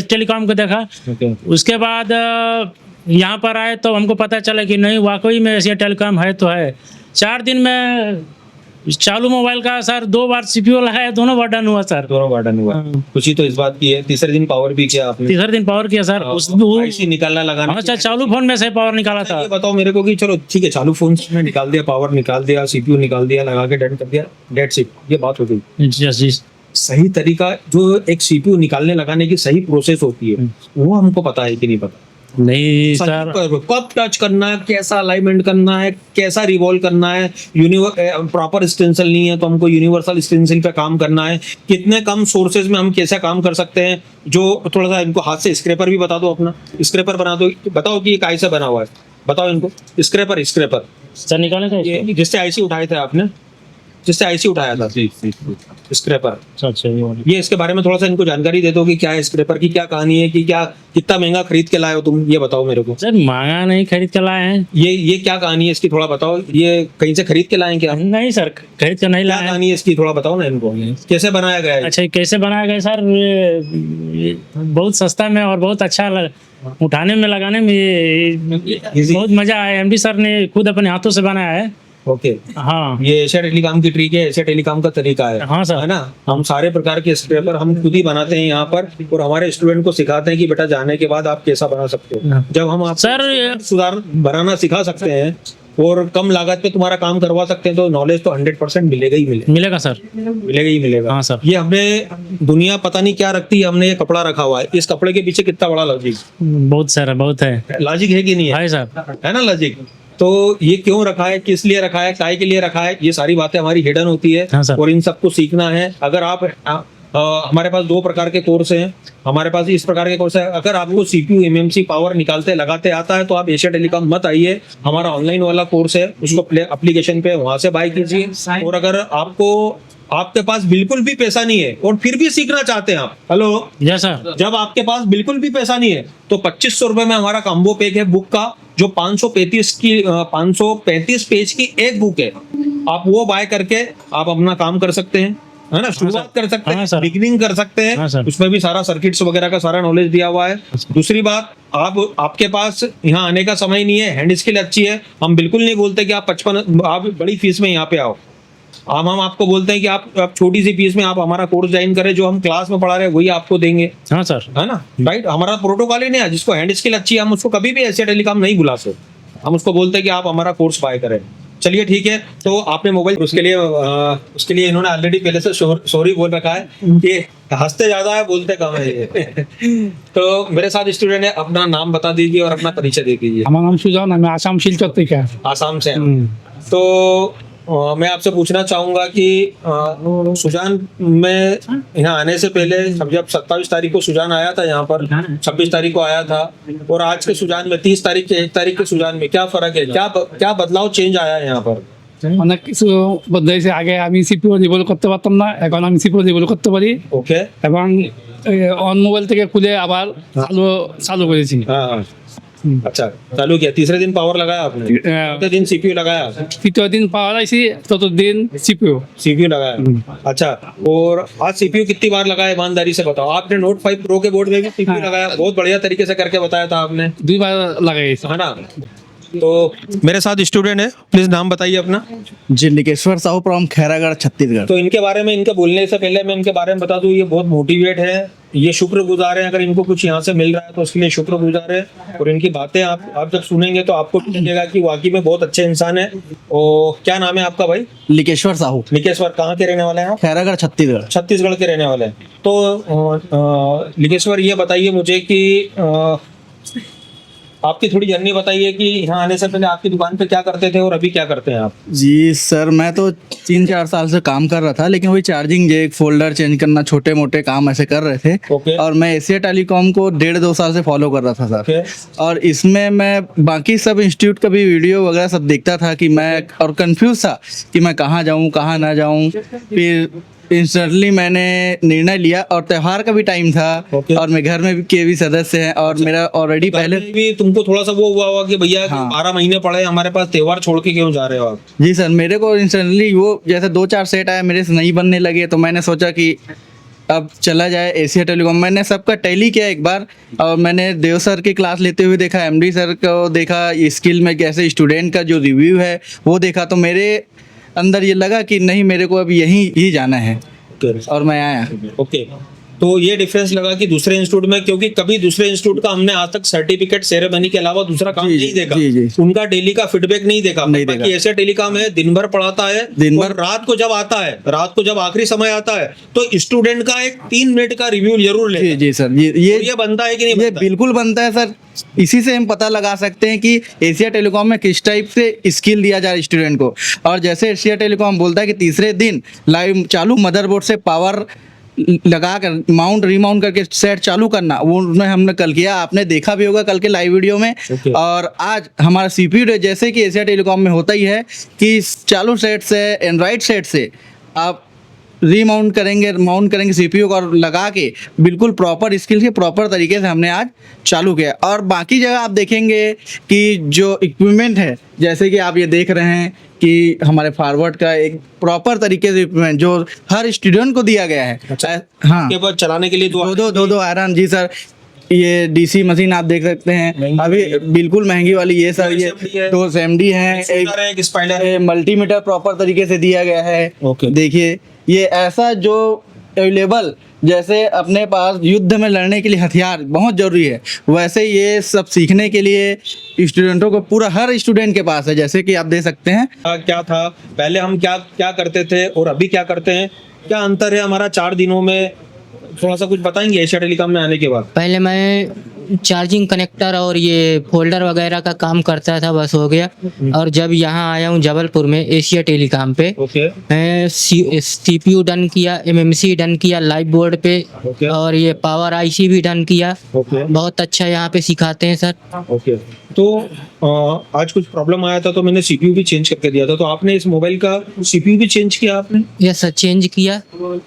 S8: टेलीकॉम को देखा।
S2: ओके
S8: उसके बाद यहाँ पर आए तो हमको पता चला कि नहीं, वाकई में एशिया टेलीकॉम है तो है। 4 दिन में चालू मोबाइल का सर 2 बार सीपीयू लगाया, दोनों बार डन हुआ सर।
S2: दोनों गार्डन हुआ। खुशी तो इस बात की है, तीसरे दिन पावर भी किया आपने।
S8: तीसरे दिन पावर किया सर।
S2: आईसी निकालना लगाना।
S8: हाँ सर, चालू फोन में से पावर निकाला था।
S2: ये बताओ मेरे को कि चलो ठीक है, चालू फोन में निकाल दिया, पावर निकाल दिया, सीपीयू निकाल दिया, लगा के डन कर दिया, डेट्स इट, ये बात हो गई।
S8: जी
S2: सही तरीका जो एक सीपीयू निकालने लगाने की सही प्रोसेस होती है वो हमको पता है कि नहीं पता?
S8: नहीं सर,
S2: कब टच करना है, कैसा अलाइनमेंट करना है, कैसा रिवॉल्व करना है, प्रॉपर स्टेंसिल नहीं है तो हमको यूनिवर्सल स्टेंसिल पे काम करना है, कितने कम सोर्सेज में हम कैसा काम कर सकते हैं। जो थोड़ा सा इनको हाथ से स्क्रैपर भी बता दो, अपना स्क्रैपर बना दो, बताओ कि ये कैसे बना हुआ है, बताओ इनको। स्क्रैपर
S8: सर निकाले थे
S2: ये जिससे आईसी उठाए थे आपने, जिससे आईसी उठाया था स्क्रैपर।
S8: अच्छा
S2: ये इसके बारे में थोड़ा सा इनको जानकारी दे दो कि क्या है स्क्रैपर की, क्या कहानी है, कि क्या कितना महंगा खरीद के लाए हो तुम, ये बताओ मेरे को।
S8: सर महंगा नहीं खरीद के लाए हैं।
S2: ये क्या कहानी है इसकी, थोड़ा बताओ। ये कहीं से खरीद के लाए हैं क्या?
S8: नहीं सर, खरीद के नहीं
S2: क्या
S8: लाए हैं।
S2: कहानी है इसकी, थोड़ा बताओ ना इनको, कैसे बनाया गया है?
S8: अच्छा कैसे बनाया गया सर? ये बहुत सस्ता में और बहुत अच्छा उठाने में, लगाने में बहुत मजा आया। एमडी सर ने खुद अपने हाथों से बनाया है।
S2: ओके
S8: हाँ
S2: ये एशिया टेलीकॉम की ट्रिक है, एशिया टेलीकॉम का तरीका है।
S8: हाँ सर।
S2: है ना, हम सारे प्रकार के स्क्रैपर हम खुद ही बनाते हैं यहाँ पर और हमारे स्टूडेंट को सिखाते हैं कि बेटा जाने के बाद आप कैसा बना सकते हो। जब हम आप
S8: सर
S2: सुधार बनाना सिखा सकते हैं और कम लागत पे तुम्हारा काम करवा सकते हैं तो नॉलेज तो 100% मिलेगा ही
S8: मिलेगा सर।
S2: मिलेगा ही मिलेगा।
S8: हाँ सर।
S2: ये हमने दुनिया पता नहीं क्या रखती है, हमने ये कपड़ा रखा हुआ है, इस कपड़े के पीछे कितना बड़ा लॉजिक,
S8: बहुत सर बहुत है।
S2: लॉजिक है कि नहीं है?
S8: है सर।
S2: है ना लॉजिक। तो ये क्यों रखा है, किस लिए रखा है, काय के लिए रखा है, ये सारी बातें हमारी हिडन होती है।
S8: हाँ सर।
S2: और इन सबको सीखना है। अगर आप हमारे पास 2 प्रकार के कोर्स हैं, हमारे पास इस प्रकार के कोर्स है। अगर आपको सीपीयू एमएमसी पावर निकालते लगाते आता है तो आप एशिया टेलीकॉम मत आइए, हमारा ऑनलाइन वाला कोर्स है, उसको एप्लीकेशन पे वहां से बाय कीजिए। और अगर आपके पास बिल्कुल भी पैसा नहीं है और फिर भी सीखना चाहते हैं आप, हेलो
S8: यस सर,
S2: जब आपके पास बिल्कुल भी पैसा नहीं है तो 2500 रुपए में हमारा कॉम्बो पैक है बुक का, जो 535 पेज की एक बुक है। आप वो बाय करके आप अपना काम कर सकते हैं, है ना, शुरुआत कर सकते
S8: हाँ
S2: हैं,
S8: सर।
S2: बिगिनिंग कर सकते हैं।
S8: हाँ सर।
S2: उसमें भी सारा सर्किट्स वगैरह का सारा नॉलेज दिया हुआ है। दूसरी बात, आपके पास यहाँ आने का समय नहीं है, हैंड स्किल अच्छी है, हम बिल्कुल नहीं बोलते कि आप बड़ी फीस में यहाँ पे आओ। हम आपको बोलते हैं कि आप छोटी सी फीस में आप हमारा कोर्स ज्वाइन करें, जो हम क्लास में पढ़ा रहे हैं वही आपको देंगे।
S8: हाँ सर।
S2: है ना, राइट। हमारा प्रोटोकॉल ही नहीं है, जिसको हैंड स्किल अच्छी है हम उसको कभी भी एशिया टेलीकॉम नहीं बुला सकते, हम उसको बोलते हैं कि आप हमारा कोर्स बाय करें। चलिए ठीक है, तो आपने मोबाइल उसके लिए इन्होंने ऑलरेडी पहले से सॉरी बोल रखा है कि हंसते ज्यादा है बोलते कम है ये। तो मेरे साथ स्टूडेंट है, अपना नाम बता दीजिए और अपना परिचय दे दीजिए।
S9: हमारा नाम सुजान है, मैं आसाम सिलचर से क्या
S2: आसाम से हैं। तो मैं आपसे पूछना चाहूंगा कि सुजान में यहाँ आने से पहले जब 27 तारीख को सुजान आया था यहाँ पर, 26 तारीख को आया था, और आज के सुजान में 30 तारीख के 1 तारीख के सुजान में क्या फर्क है, क्या बदलाव चेंज आया है यहाँ पर?
S9: অনেক কিছু বদলাইছে। আগে আমি সিপিইউ রিভল করতে পারতাম না, এখন আমি সিপিইউ রিভল করতে পারি
S2: ओके।
S9: এবং অন মোবাইল থেকে খুলে আবার চালু করেছি।
S2: हाँ, अच्छा, चालू किया। तीसरे दिन पावर लगाया आपने, चौथे दिन सीपीयू लगाया,
S9: তৃতীয় দিন পাওয়ার আইছি, চতুর্থ দিন সিপিইউ।
S2: सीपीयू लगाया। अच्छा, और आज सीपीयू कितनी बार लगाया, ईमानदारी से बताओ। आपने नोट 5 प्रो के बोर्ड में भी सीपीयू लगाया, बहुत बढ़िया तरीके से करके बताया था आपने,
S9: দুইবার লাগাইছি।
S2: है ना? तो मेरे साथ स्टूडेंट है, प्लीज नाम बताइए अपना।
S10: जी, लिकेश्वर साहू फ्रॉम खैरागढ़ छत्तीसगढ़।
S2: तो इनके बारे में, इनके बोलने से पहले मैं इनके बारे में बता दूं, ये बहुत मोटिवेट है, ये शुक्रगुजार है। अगर इनको कुछ यहाँ से मिल रहा है तो उसके लिए शुक्रगुजार है। और इनकी बातें आप जब सुनेंगे तो आपको लगेगा कि वाकई में बहुत अच्छे इंसान है। और क्या नाम है आपका भाई?
S10: लिकेश्वर साहू,
S2: लिकेश्वर। कहाँ के रहने वाले हैं आप?
S10: खैरागढ़ छत्तीसगढ़।
S2: छत्तीसगढ़ के रहने वाले हैं। तो लिकेश्वर, ये बताइए मुझे कि आपकी थोड़ी जर्नी बताइए कि यहाँ आने से पहले आपकी दुकान पे क्या करते थे और अभी क्या करते हैं आप?
S10: जी सर, मैं तो 3-4 साल से काम कर रहा था, लेकिन वही चार्जिंग जैक, फोल्डर चेंज करना, छोटे मोटे काम ऐसे कर रहे थे।
S2: ओके।
S10: और मैं एशिया टेलीकॉम को 1.5-2 साल से फॉलो कर रहा था सर।
S2: ओके।
S10: और इसमें मैं बाकी सब इंस्टीट्यूट का भी वीडियो वगैरह सब देखता था कि मैं, और कंफ्यूज था कि मैं कहाँ जाऊँ कहाँ ना जाऊँ। फिर इंस्टेंटली मैंने निर्णय लिया, और त्योहार का भी टाइम था,
S2: ओके।
S10: और मैं घर में भी के भी सदस्य हैं, और मेरा ऑलरेडी पहले।
S2: भी तुमको थोड़ा सा वो हुआ होगा कि भैया
S10: हाँ।
S2: 12 महीने पड़े हमारे पास, त्योहार छोड़ के क्यों जा रहे हो आप?
S10: जी सर, मेरे को इंस्टेंटली वो जैसे 2-4 सेट आए मेरे से नहीं बनने लगे, तो मैंने सोचा कि अब चला जाए एशिया टेलीकॉम। मैंने सबका टैली किया एक बार, और मैंने देव सर की क्लास लेते हुए देखा, एमडी सर को देखा, स्किल में कैसे स्टूडेंट का जो रिव्यू है वो देखा, तो मेरे अंदर ये लगा कि नहीं, मेरे को अब यहीं ही जाना है, और मैं आया।
S2: ओके। तो ये डिफरेंस लगा कि दूसरे इंस्टीट्यूट में, क्योंकि कभी दूसरे इंस्टीट्यूट का हमने आज तक सर्टिफिकेट सेरेमनी के अलावा दूसरा काम
S10: जी,
S2: नहीं देखा।
S10: जी, जी।
S2: उनका डेली का फीडबैक नहीं देखा।
S10: नहीं
S2: बाकी
S10: देखा।
S2: ऐसे टेलीकॉम है, दिन भर पढ़ाता है,
S10: दिन
S2: और
S10: भर।
S2: रात को जब आता है, रात को जब आखिरी समय आता है तो स्टूडेंट का एक 3 मिनट का रिव्यू जरूर ले।
S10: जी जी सर,
S2: ये बनता है कि नहीं
S10: ये
S2: बनता?
S10: बिल्कुल बनता है सर। इसी से हम पता लगा सकते हैं कि एशिया टेलीकॉम में किस टाइप से स्किल दिया जा रहा है स्टूडेंट को। और जैसे एशिया टेलीकॉम बोलता है कि तीसरे दिन लाइव चालू मदरबोर्ड से पावर लगा कर माउंट रिमाउंट करके सेट चालू करना, वो उसमें हमने कल किया, आपने देखा भी होगा कल के लाइव वीडियो में।
S2: Okay.
S10: और आज हमारा सीपीयू जैसे कि एशिया टेलीकॉम में होता ही है कि चालू सेट से, एंड्रॉइड सेट से आप रीमाउंट करेंगे, माउंट करेंगे सीपीयू को, और लगा के बिल्कुल प्रॉपर स्किल के प्रॉपर तरीके से हमने आज चालू किया। और बाकी जगह आप देखेंगे कि जो इक्विपमेंट है, जैसे कि आप ये देख रहे हैं कि हमारे फॉरवर्ड का एक प्रॉपर तरीके से इक्विपमेंट जो हर स्टूडेंट को दिया गया है।
S2: अच्छा।
S10: हाँ,
S2: के बाद चलाने के लिए
S10: दो आयरन। जी सर, ये डीसी मशीन आप देख सकते हैं, अभी बिल्कुल महंगी वाली। ये सर, ये दो एमडी हैं,
S2: एक स्पाइडर है,
S10: मल्टीमीटर प्रॉपर तरीके से दिया गया है।
S2: ओके।
S10: देखिए, ये ऐसा जो अवेलेबल, जैसे अपने पास युद्ध में लड़ने के लिए हथियार बहुत जरूरी है, वैसे ये सब सीखने के लिए स्टूडेंटों को पूरा हर स्टूडेंट के पास है। जैसे कि आप देख सकते हैं
S2: क्या था पहले, हम क्या करते थे और अभी क्या करते हैं, क्या अंतर है हमारा 4 दिनों में, थोड़ा सा कुछ बताएंगे एशिया टेलीकॉम में आने के बाद?
S11: पहले मैं चार्जिंग कनेक्टर और ये फोल्डर वगैरह का काम करता था, बस हो गया। और जब यहाँ आया हूँ जबलपुर में एशिया टेलीकॉम पे,
S2: ओके।
S11: मैं सीपीयू डन किया, एमएमसी डन किया लाइव बोर्ड पे,
S2: ओके।
S11: और ये पावर आईसी भी डन किया।
S2: ओके।
S11: बहुत अच्छा यहाँ पे सिखाते हैं सर।
S2: ओके। तो आज कुछ प्रॉब्लम आया था तो मैंने सीपीयू भी चेंज करके दिया था, तो आपने इस मोबाइल का सीपीयू भी चेंज किया आपने?
S11: यस सर, चेंज किया,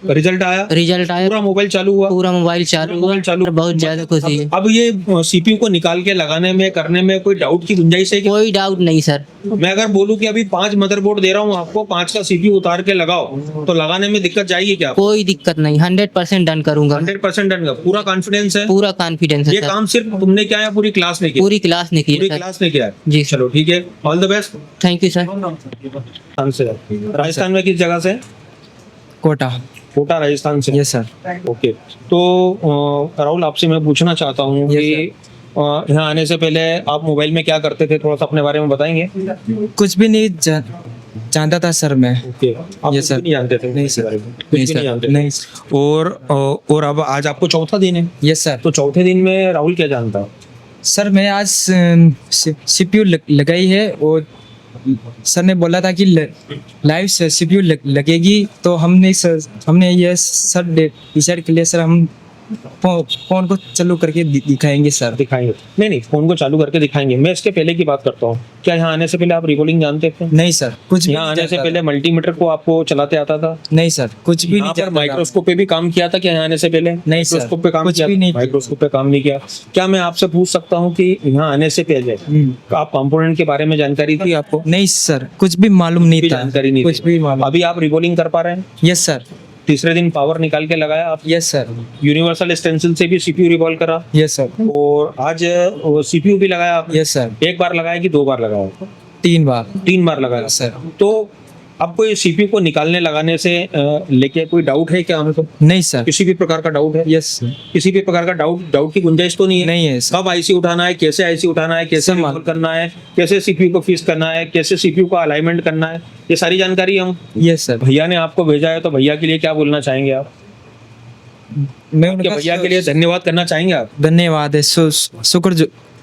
S2: रिजल्ट आया?
S11: रिजल्ट आया,
S2: पूरा मोबाइल चालू हुआ?
S11: पूरा मोबाइल चालू हुआ, बहुत ज्यादा खुशी है।
S2: अब ये सीपीयू को निकाल के लगाने में, करने में कोई डाउट की गुंजाइश है क्या?
S11: कोई डाउट नहीं सर।
S2: मैं अगर बोलूं कि अभी 5 मदरबोर्ड दे रहा हूँ आपको, 5 का सीपीयू उतार के लगाओ, तो लगाने में दिक्कत जाएगी क्या?
S11: कोई दिक्कत नहीं, 100% डन करूंगा।
S2: 100% डन का पूरा कॉन्फिडेंस है?
S11: पूरा कॉन्फिडेंस है
S2: ये
S11: सर।
S2: काम सिर्फ तुमने किया है, पूरी क्लास ने किया?
S11: पूरी क्लास ने
S2: पूरी
S11: किया सर।
S2: क्लास ने किया है?
S11: जी।
S2: चलो ठीक है, all the best.
S11: Thank you sir.
S2: Rajasthan में किस जगह से?
S1: कोटा।
S2: कोटा राजस्थान से?
S1: Yes sir.
S2: ओके। तो राहुल, आपसे मैं पूछना चाहता हूँ कि यहाँ आने से पहले आप मोबाइल में क्या करते थे, थोड़ा सा अपने बारे में बताएंगे?
S1: कुछ भी नहीं जानता था सर मैं।
S2: ओके। आप
S1: Yes,
S2: कुछ
S1: sir.
S2: भी नहीं जानते थे?
S1: नहीं सर।
S2: कुछ भी नहीं जानते थे?
S1: नहीं।
S2: और अब आज आपको चौथा दिन है,
S1: यस सर।
S2: तो चौथे दिन में राहुल क्या जानता है?
S1: सर मैं आज सीपीयू लगाई है और
S3: सर ने बोला था कि लाइव सीपीयू लगेगी, तो हमने ये सर डिसाइड कर लिया सर, हम फोन को चालू करके दिखाएंगे सर।
S2: दिखाएंगे? नहीं, फोन को चालू करके दिखाएंगे। मैं इसके पहले की बात करता हूँ। क्या यहाँ आने से पहले आप रिवॉल्विंग जानते थे?
S3: नहीं सर, कुछ भी
S2: यहाँ
S3: नहीं
S2: आने से
S3: जानता
S2: पहले मल्टीमीटर को आपको चलाते आता था?
S3: था। नहीं सर, कुछ भी नहीं
S2: यहाँ पर
S3: जानता था।
S2: माइक्रोस्कोप पे भी काम किया था क्या यहाँ आने से पहले?
S3: नहीं सर,
S2: माइक्रोस्कोप पे काम
S3: कुछ
S2: किया
S3: भी
S2: था?
S3: नहीं।
S2: माइक्रोस्कोप पे काम नहीं किया। क्या मैं आपसे पूछ सकता हूँ कि यहाँ आने से पहले आप कंपोनेंट के बारे में जानकारी थी आपको?
S3: नहीं सर, कुछ भी मालूम नहीं
S2: भी
S3: था,
S2: जानकारी नहीं
S3: कुछ
S2: थी।
S3: भी मालूम।
S2: अभी आप रिवॉल्विंग कर पा रहे हैं?
S3: यस सर,
S2: तीसरे दिन पावर निकाल के लगाया आप?
S3: यस सर,
S2: यूनिवर्सल स्टेंसिल से भी सीपीयू रिवॉल्व करा
S3: यस सर,
S2: और आज सीपीयू भी लगाया आपने?
S3: यस सर,
S2: एक बार लगाया कि 2 बार लगाया?
S3: 3 बार
S2: 3 बार लगाया
S3: सर।
S2: तो आपको ये सीपीयू को निकालने लगाने से लेके कोई डाउट है क्या हमको?
S3: नहीं सर,
S2: किसी भी प्रकार का डाउट है?
S3: यस सर,
S2: किसी भी प्रकार का डाउट की गुंजाइश तो नहीं है?
S3: नहीं है सर।
S2: कब आईसी उठाना है, कैसे आईसी उठाना है, कैसे
S3: सर,
S2: रिवॉल्व करना है, कैसे सीपीयू को फिक्स करना है, कैसे सीपीयू को अलाइनमेंट करना है, ये सारी जानकारी हम
S3: यस सर।
S2: भैया ने आपको भेजा है, तो भैया के लिए क्या बोलना चाहेंगे आप?
S3: मैं
S2: क्या
S3: उनका
S2: भैया के लिए धन्यवाद करना चाहेंगे आप?
S3: धन्यवाद है, शुक्र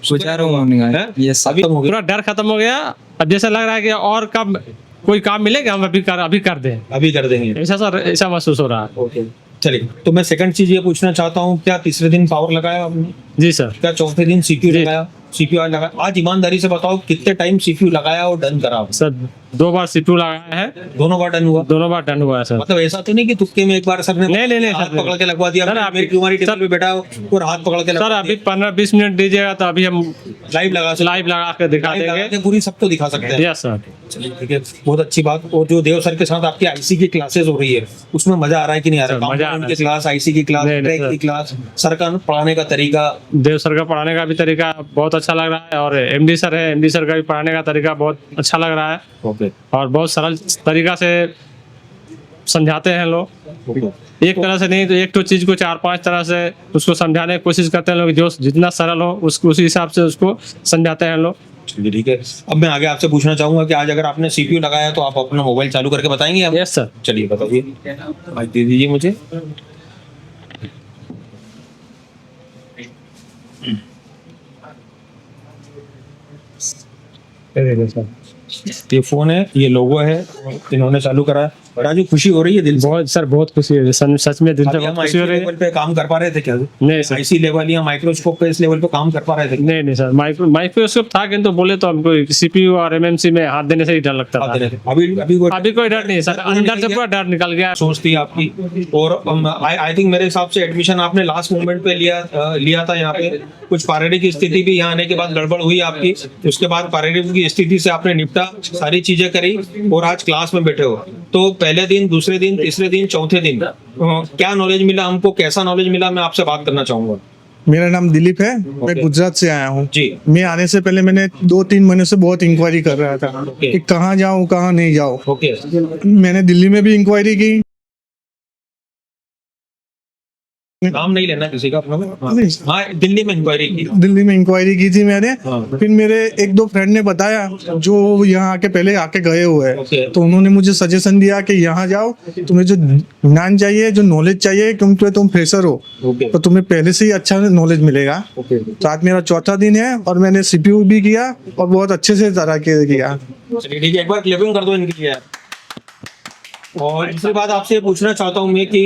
S3: गुजार हूँ उनका।
S2: हैं?
S3: Yes sir.
S2: अभी खत्म हो गया?
S8: पूरा डर खत्म हो गया। अब जैसा लग रहा है कि और कब कोई काम मिलेगा हम अभी कर दें,
S2: अभी कर देंगे।
S8: ऐसा सर, ऐसा महसूस हो रहा है।
S2: ओके, चलिए। तो मैं सेकंड चीज ये पूछना चाहता हूँ, क्या तीसरे दिन पावर लगाया आपने?
S8: जी सर।
S2: क्या चौथे दिन सीपीयू
S8: जी।
S2: लगाया? सीपीयू आज लगाया? आज ईमानदारी से बताओ कितने टाइम सीपीयू लगाया और डन करा?
S8: सर 2 बार सीपीयू लगाया है,
S2: दोनों बार डन हुआ?
S8: दोनों बार डन हुआ है सर।
S2: मतलब ऐसा तो नहीं कि तुक्के में एक बार सर ने
S8: नहीं,
S2: हाथ
S8: सर,
S2: पकड़ के लगवा दिया,
S8: सर,
S2: मेरी
S8: अभी-
S2: तुम्हारी टेबल
S8: सर-
S2: पे बैठा हो और हाथ पकड़ के
S8: सर
S2: लगवा
S8: अभी 15-20 मिनट दीजिएगा तो अभी हम
S2: लाइव लगा
S8: लाइव लगा के दिखा
S2: लाइव लगा
S8: देंगे।
S2: के पूरी सबको दिखा सकते हैं।
S8: Yes sir.
S2: चलिए, ठीक है, बहुत अच्छी बात। और जो देव सर के साथ आपकी आईसी की क्लासेस हो रही है, उसमें मजा आ रहा है कि नहीं आ रहा?
S8: सर, मजा आ रहा
S2: कंपोनेंट
S8: है।
S2: की क्लास, आईसी की क्लास,
S8: नहीं,
S2: ट्रैक
S8: सर।
S2: की क्लास, सर का पढ़ाने का तरीका,
S8: देव सर का पढ़ाने का भी तरीका बहुत अच्छा लग रहा है, और एमडी सर है, एमडी सर का भी पढ़ाने का तरीका बहुत अच्छा लग रहा है,
S2: ओके
S8: और बहुत सरल तरीका से समझाते हैं लोग।
S2: ओके।
S8: एक तरह से नहीं तो एक तो चीज को 4-5 तरह से उसको समझाने की कोशिश करते हैं लोग, जो जितना सरल हो उसको उसी हिसाब से उसको समझाते हैं लोग।
S2: चलिए, ठीक है। अब मैं आगे आपसे पूछना चाहूंगा कि आज अगर आपने सीपीयू लगाया तो आप अपना मोबाइल चालू करके बताएंगे आप?
S8: Yes sir.
S2: चलिए, बताइए। माइक दे दीजिए मुझे। ये फोन है, ये लोगो है, इन्होंने चालू करा है। राजू, खुशी हो रही है दिल से?
S8: बहुत सर, बहुत खुशी हो रही है सच में, दिल से
S2: अभी हम
S8: बहुत खुशी हो
S2: आईसी
S8: रही है।
S2: लेवल पे काम कर पा रहे थे क्या?
S8: नहीं सर,
S2: आईसी लेवल या माइक्रोस्कोप पे इस लेवल पे काम कर पा रहे थे?
S8: नहीं सर, माइक्रोस्कोप था किंतु बोले तो हमको सीपीयू और एमएमसी में हाथ देने से ही डर लगता था।
S2: अभी अभी
S8: अभी कोई डर नहीं सर, अंदर से पूरा डर निकल गया।
S2: सोच थी आपकी। और आई थिंक मेरे हिसाब से एडमिशन आपने लास्ट मोमेंट पे लिया था यहाँ पे। कुछ शारीरिक स्थिति भी यहाँ आने के बाद गड़बड़ हुई आपकी, उसके बाद शारीरिक की स्थिति से आपने निपटा, सारी चीजें करी और आज क्लास में बैठे हो। तो पहले दिन, दूसरे दिन, तीसरे दिन, चौथे दिन क्या नॉलेज मिला हमको, कैसा नॉलेज मिला, मैं आपसे बात करना चाहूंगा।
S5: मेरा नाम दिलीप है, मैं गुजरात से आया हूँ।
S2: जी।
S5: मैं आने से पहले मैंने 2-3 महीने से बहुत इंक्वायरी कर रहा था कि कहाँ जाऊँ कहाँ नहीं जाऊँ।
S2: ओके।
S5: मैंने दिल्ली में भी इंक्वायरी की।
S2: नाम नहीं लेना किसी का अपना।
S5: नहीं।
S2: हाँ, दिल्ली में इंक्वायरी की।
S5: दिल्ली में इंक्वायरी की थी मैंने।
S2: हाँ।
S5: फिर मेरे 1-2 फ्रेंड ने बताया जो यहाँ आके पहले आके गए हुए हैं,
S2: ओके।
S5: तो उन्होंने मुझे सजेशन दिया कि यहाँ जाओ, तुम्हें जो ज्ञान चाहिए, जो नॉलेज चाहिए, क्योंकि तुम फ्रेशर हो
S2: ओके।
S5: तो तुम्हें पहले से ही अच्छा नॉलेज मिलेगा।
S2: ओके।
S5: तो आज मेरा चौथा दिन है और मैंने सीपीयू भी किया और बहुत अच्छे से तरह के किया।
S2: चलिए, ठीक है, एक बार क्लिपिंग कर दो इनके लिए। और दूसरी बात आपसे ये पूछना चाहता हूँ मैं कि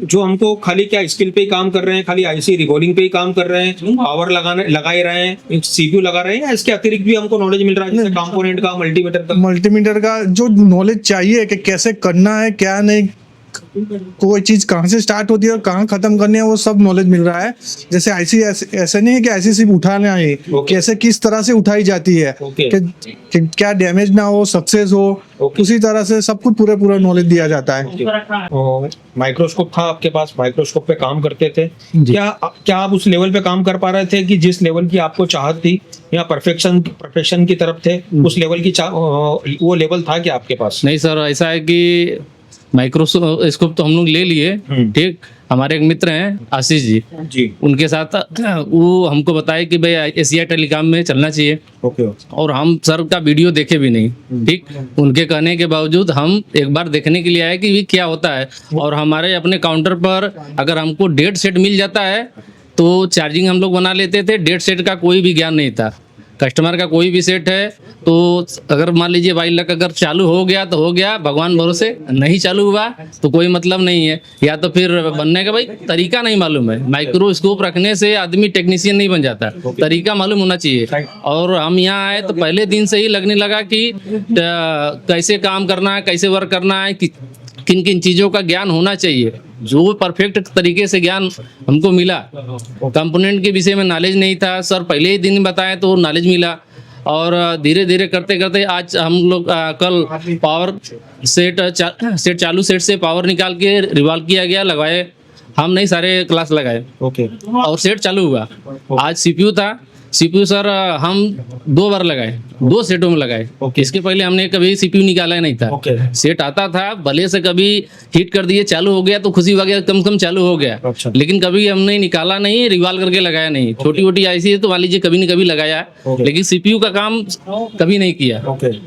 S2: जो हमको खाली क्या स्किल पे ही काम कर रहे हैं, खाली आईसी रिवॉल्विंग पे ही काम कर रहे हैं, पावर लगा ही रहे हैं, सीपीयू लगा रहे हैं, या इसके अतिरिक्त भी हमको नॉलेज मिल रहा है, जैसे कंपोनेंट का, मल्टीमीटर का?
S5: मल्टीमीटर का जो नॉलेज चाहिए कि कैसे करना है, क्या नहीं, कोई चीज कहाँ से स्टार्ट होती है और कहाँ खत्म करनी है, वो सब नॉलेज मिल रहा है। जैसे आईसी ऐसे नहीं है कि आईसी सिर्फ उठाना है, कैसे किस तरह से उठाई जाती है,
S2: ओके।
S5: कि क्या डैमेज ना हो, सक्सेस हो, उसी तरह से सब कुछ पूरा नॉलेज दिया जाता है।
S2: और माइक्रोस्कोप था आपके पास, माइक्रोस्कोप पे काम करते थे क्या आप उस लेवल पे काम कर पा रहे थे कि जिस लेवल की आपको चाहत थी, या प्रोफेशन की तरफ थे, उस लेवल की वो लेवल था क्या आपके पास?
S12: नहीं सर, ऐसा है कि माइक्रोस्कोप तो हम लोग ले लिए, ठीक। हमारे एक मित्र हैं आशीष जी, उनके साथ वो हमको बताए कि भाई एशिया टेलीकॉम में चलना चाहिए।
S2: ओके।
S12: और हम सर का वीडियो देखे भी नहीं, ठीक। उनके कहने के बावजूद हम एक बार देखने के लिए आए कि ये क्या होता है। और हमारे अपने काउंटर पर अगर हमको 1.5 सेट मिल जाता है तो चार्जिंग हम लोग बना लेते थे, 1.5 सेट का कोई भी ज्ञान नहीं था। कस्टमर का कोई भी सेट है तो अगर मान लीजिए बाई लक अगर चालू हो गया तो हो गया, भगवान भरोसे, नहीं चालू हुआ तो कोई मतलब नहीं है, या तो फिर बनने का भाई तरीका नहीं मालूम है। माइक्रोस्कोप रखने से आदमी टेक्नीशियन नहीं बन जाता, तरीका मालूम होना चाहिए। और हम यहाँ आए तो पहले दिन से ही लगने लगा कि कैसे काम करना है, कैसे वर्क करना है, किन किन चीज़ों का ज्ञान होना चाहिए, जो परफेक्ट तरीके से ज्ञान हमको मिला। कंपोनेंट के विषय में नॉलेज नहीं था सर, पहले ही दिन बताए तो नॉलेज मिला। और धीरे धीरे करते करते आज हम लोग कल पावर सेट चालू सेट से पावर निकाल के रिवॉल्व किया गया, लगवाए हम नहीं, सारे क्लास लगाए और सेट चालू हुआ। आज सीपीयू था, सीपीयू सर हम 2 बार लगाए, 2 सेटों में लगाए। इसके पहले हमने कभी सीपीयू निकाला ही नहीं था। सेट आता था, भले से कभी हिट कर दिए, चालू हो गया तो खुशी वगैरह कम कम चालू हो गया, लेकिन कभी हमने निकाला नहीं, रिवॉल्व करके लगाया नहीं। छोटी मोटी आईसी है तो मान लीजिए कभी न कभी लगाया, लेकिन सीपीयू का काम कभी नहीं किया।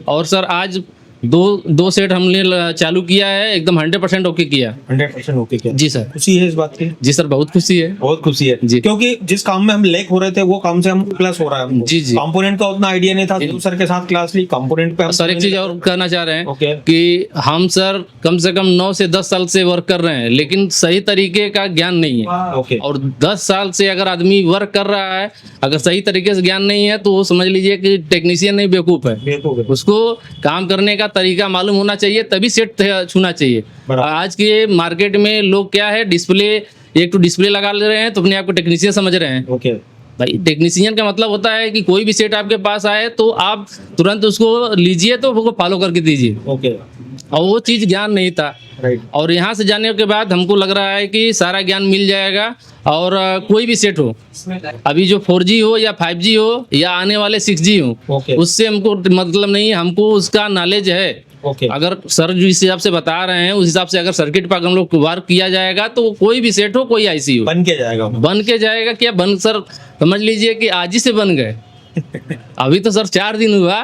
S12: और सर आज दो सेट हमने चालू किया है, एकदम 100% ओके किया।
S2: 100% ओके किया
S12: जी सर।
S2: खुशी है इस बात की?
S12: जी सर, बहुत खुशी है,
S2: बहुत खुशी है
S12: जी।
S2: क्योंकि जिस काम में हम लेक हो रहे थे वो काम से हम प्लस हो रहा है हमको।
S12: जी जी।
S2: कंपोनेंट का उतना आइडिया नहीं था, सर के साथ क्लास ली, कंपोनेंट पे हम
S12: सर एक चीज और कहना चाह रहे हैं
S2: ओके।
S12: कि हम सर कम से कम 9 से 10 साल से वर्क कर रहे हैं, लेकिन सही तरीके का ज्ञान नहीं है।
S2: ओके।
S12: और 10 साल से अगर आदमी वर्क कर रहा है, अगर सही तरीके से ज्ञान नहीं है तो वो समझ लीजिए कि टेक्नीशियन नहीं, बेवकूफ है। उसको काम करने का तरीका मालूम होना चाहिए, तभी सेट छूना चाहिए। आज के मार्केट में लोग क्या है, डिस्प्ले, एक तो डिस्प्ले लगा ले रहे हैं तो अपने आप को टेक्नीशियन समझ रहे हैं।
S2: ओके।
S12: भाई टेक्नीशियन का मतलब होता है कि कोई भी सेट आपके पास आए तो आप तुरंत उसको लीजिए तो उसको फॉलो करके दीजिए।
S2: ओके।
S12: और वो चीज़ ज्ञान नहीं था।
S2: राइट।
S12: और यहाँ से जाने के बाद हमको लग रहा है कि सारा ज्ञान मिल जाएगा। और कोई भी सेट हो, अभी जो 4G हो या 5G हो या आने वाले 6G हो,
S2: ओके।
S12: उससे हमको मतलब नहीं, हमको उसका नॉलेज है।
S2: ओके।
S12: अगर सर जिस हिसाब से बता रहे हैं उस हिसाब से अगर सर्किट पर हम लोग वर्क किया जाएगा तो कोई भी सेट हो, कोई आईसी हो,
S2: बन के जाएगा।
S12: बन के जाएगा। क्या बन, सर समझ लीजिए कि आज ही से बन गए। अभी तो सर 4 दिन हुआ,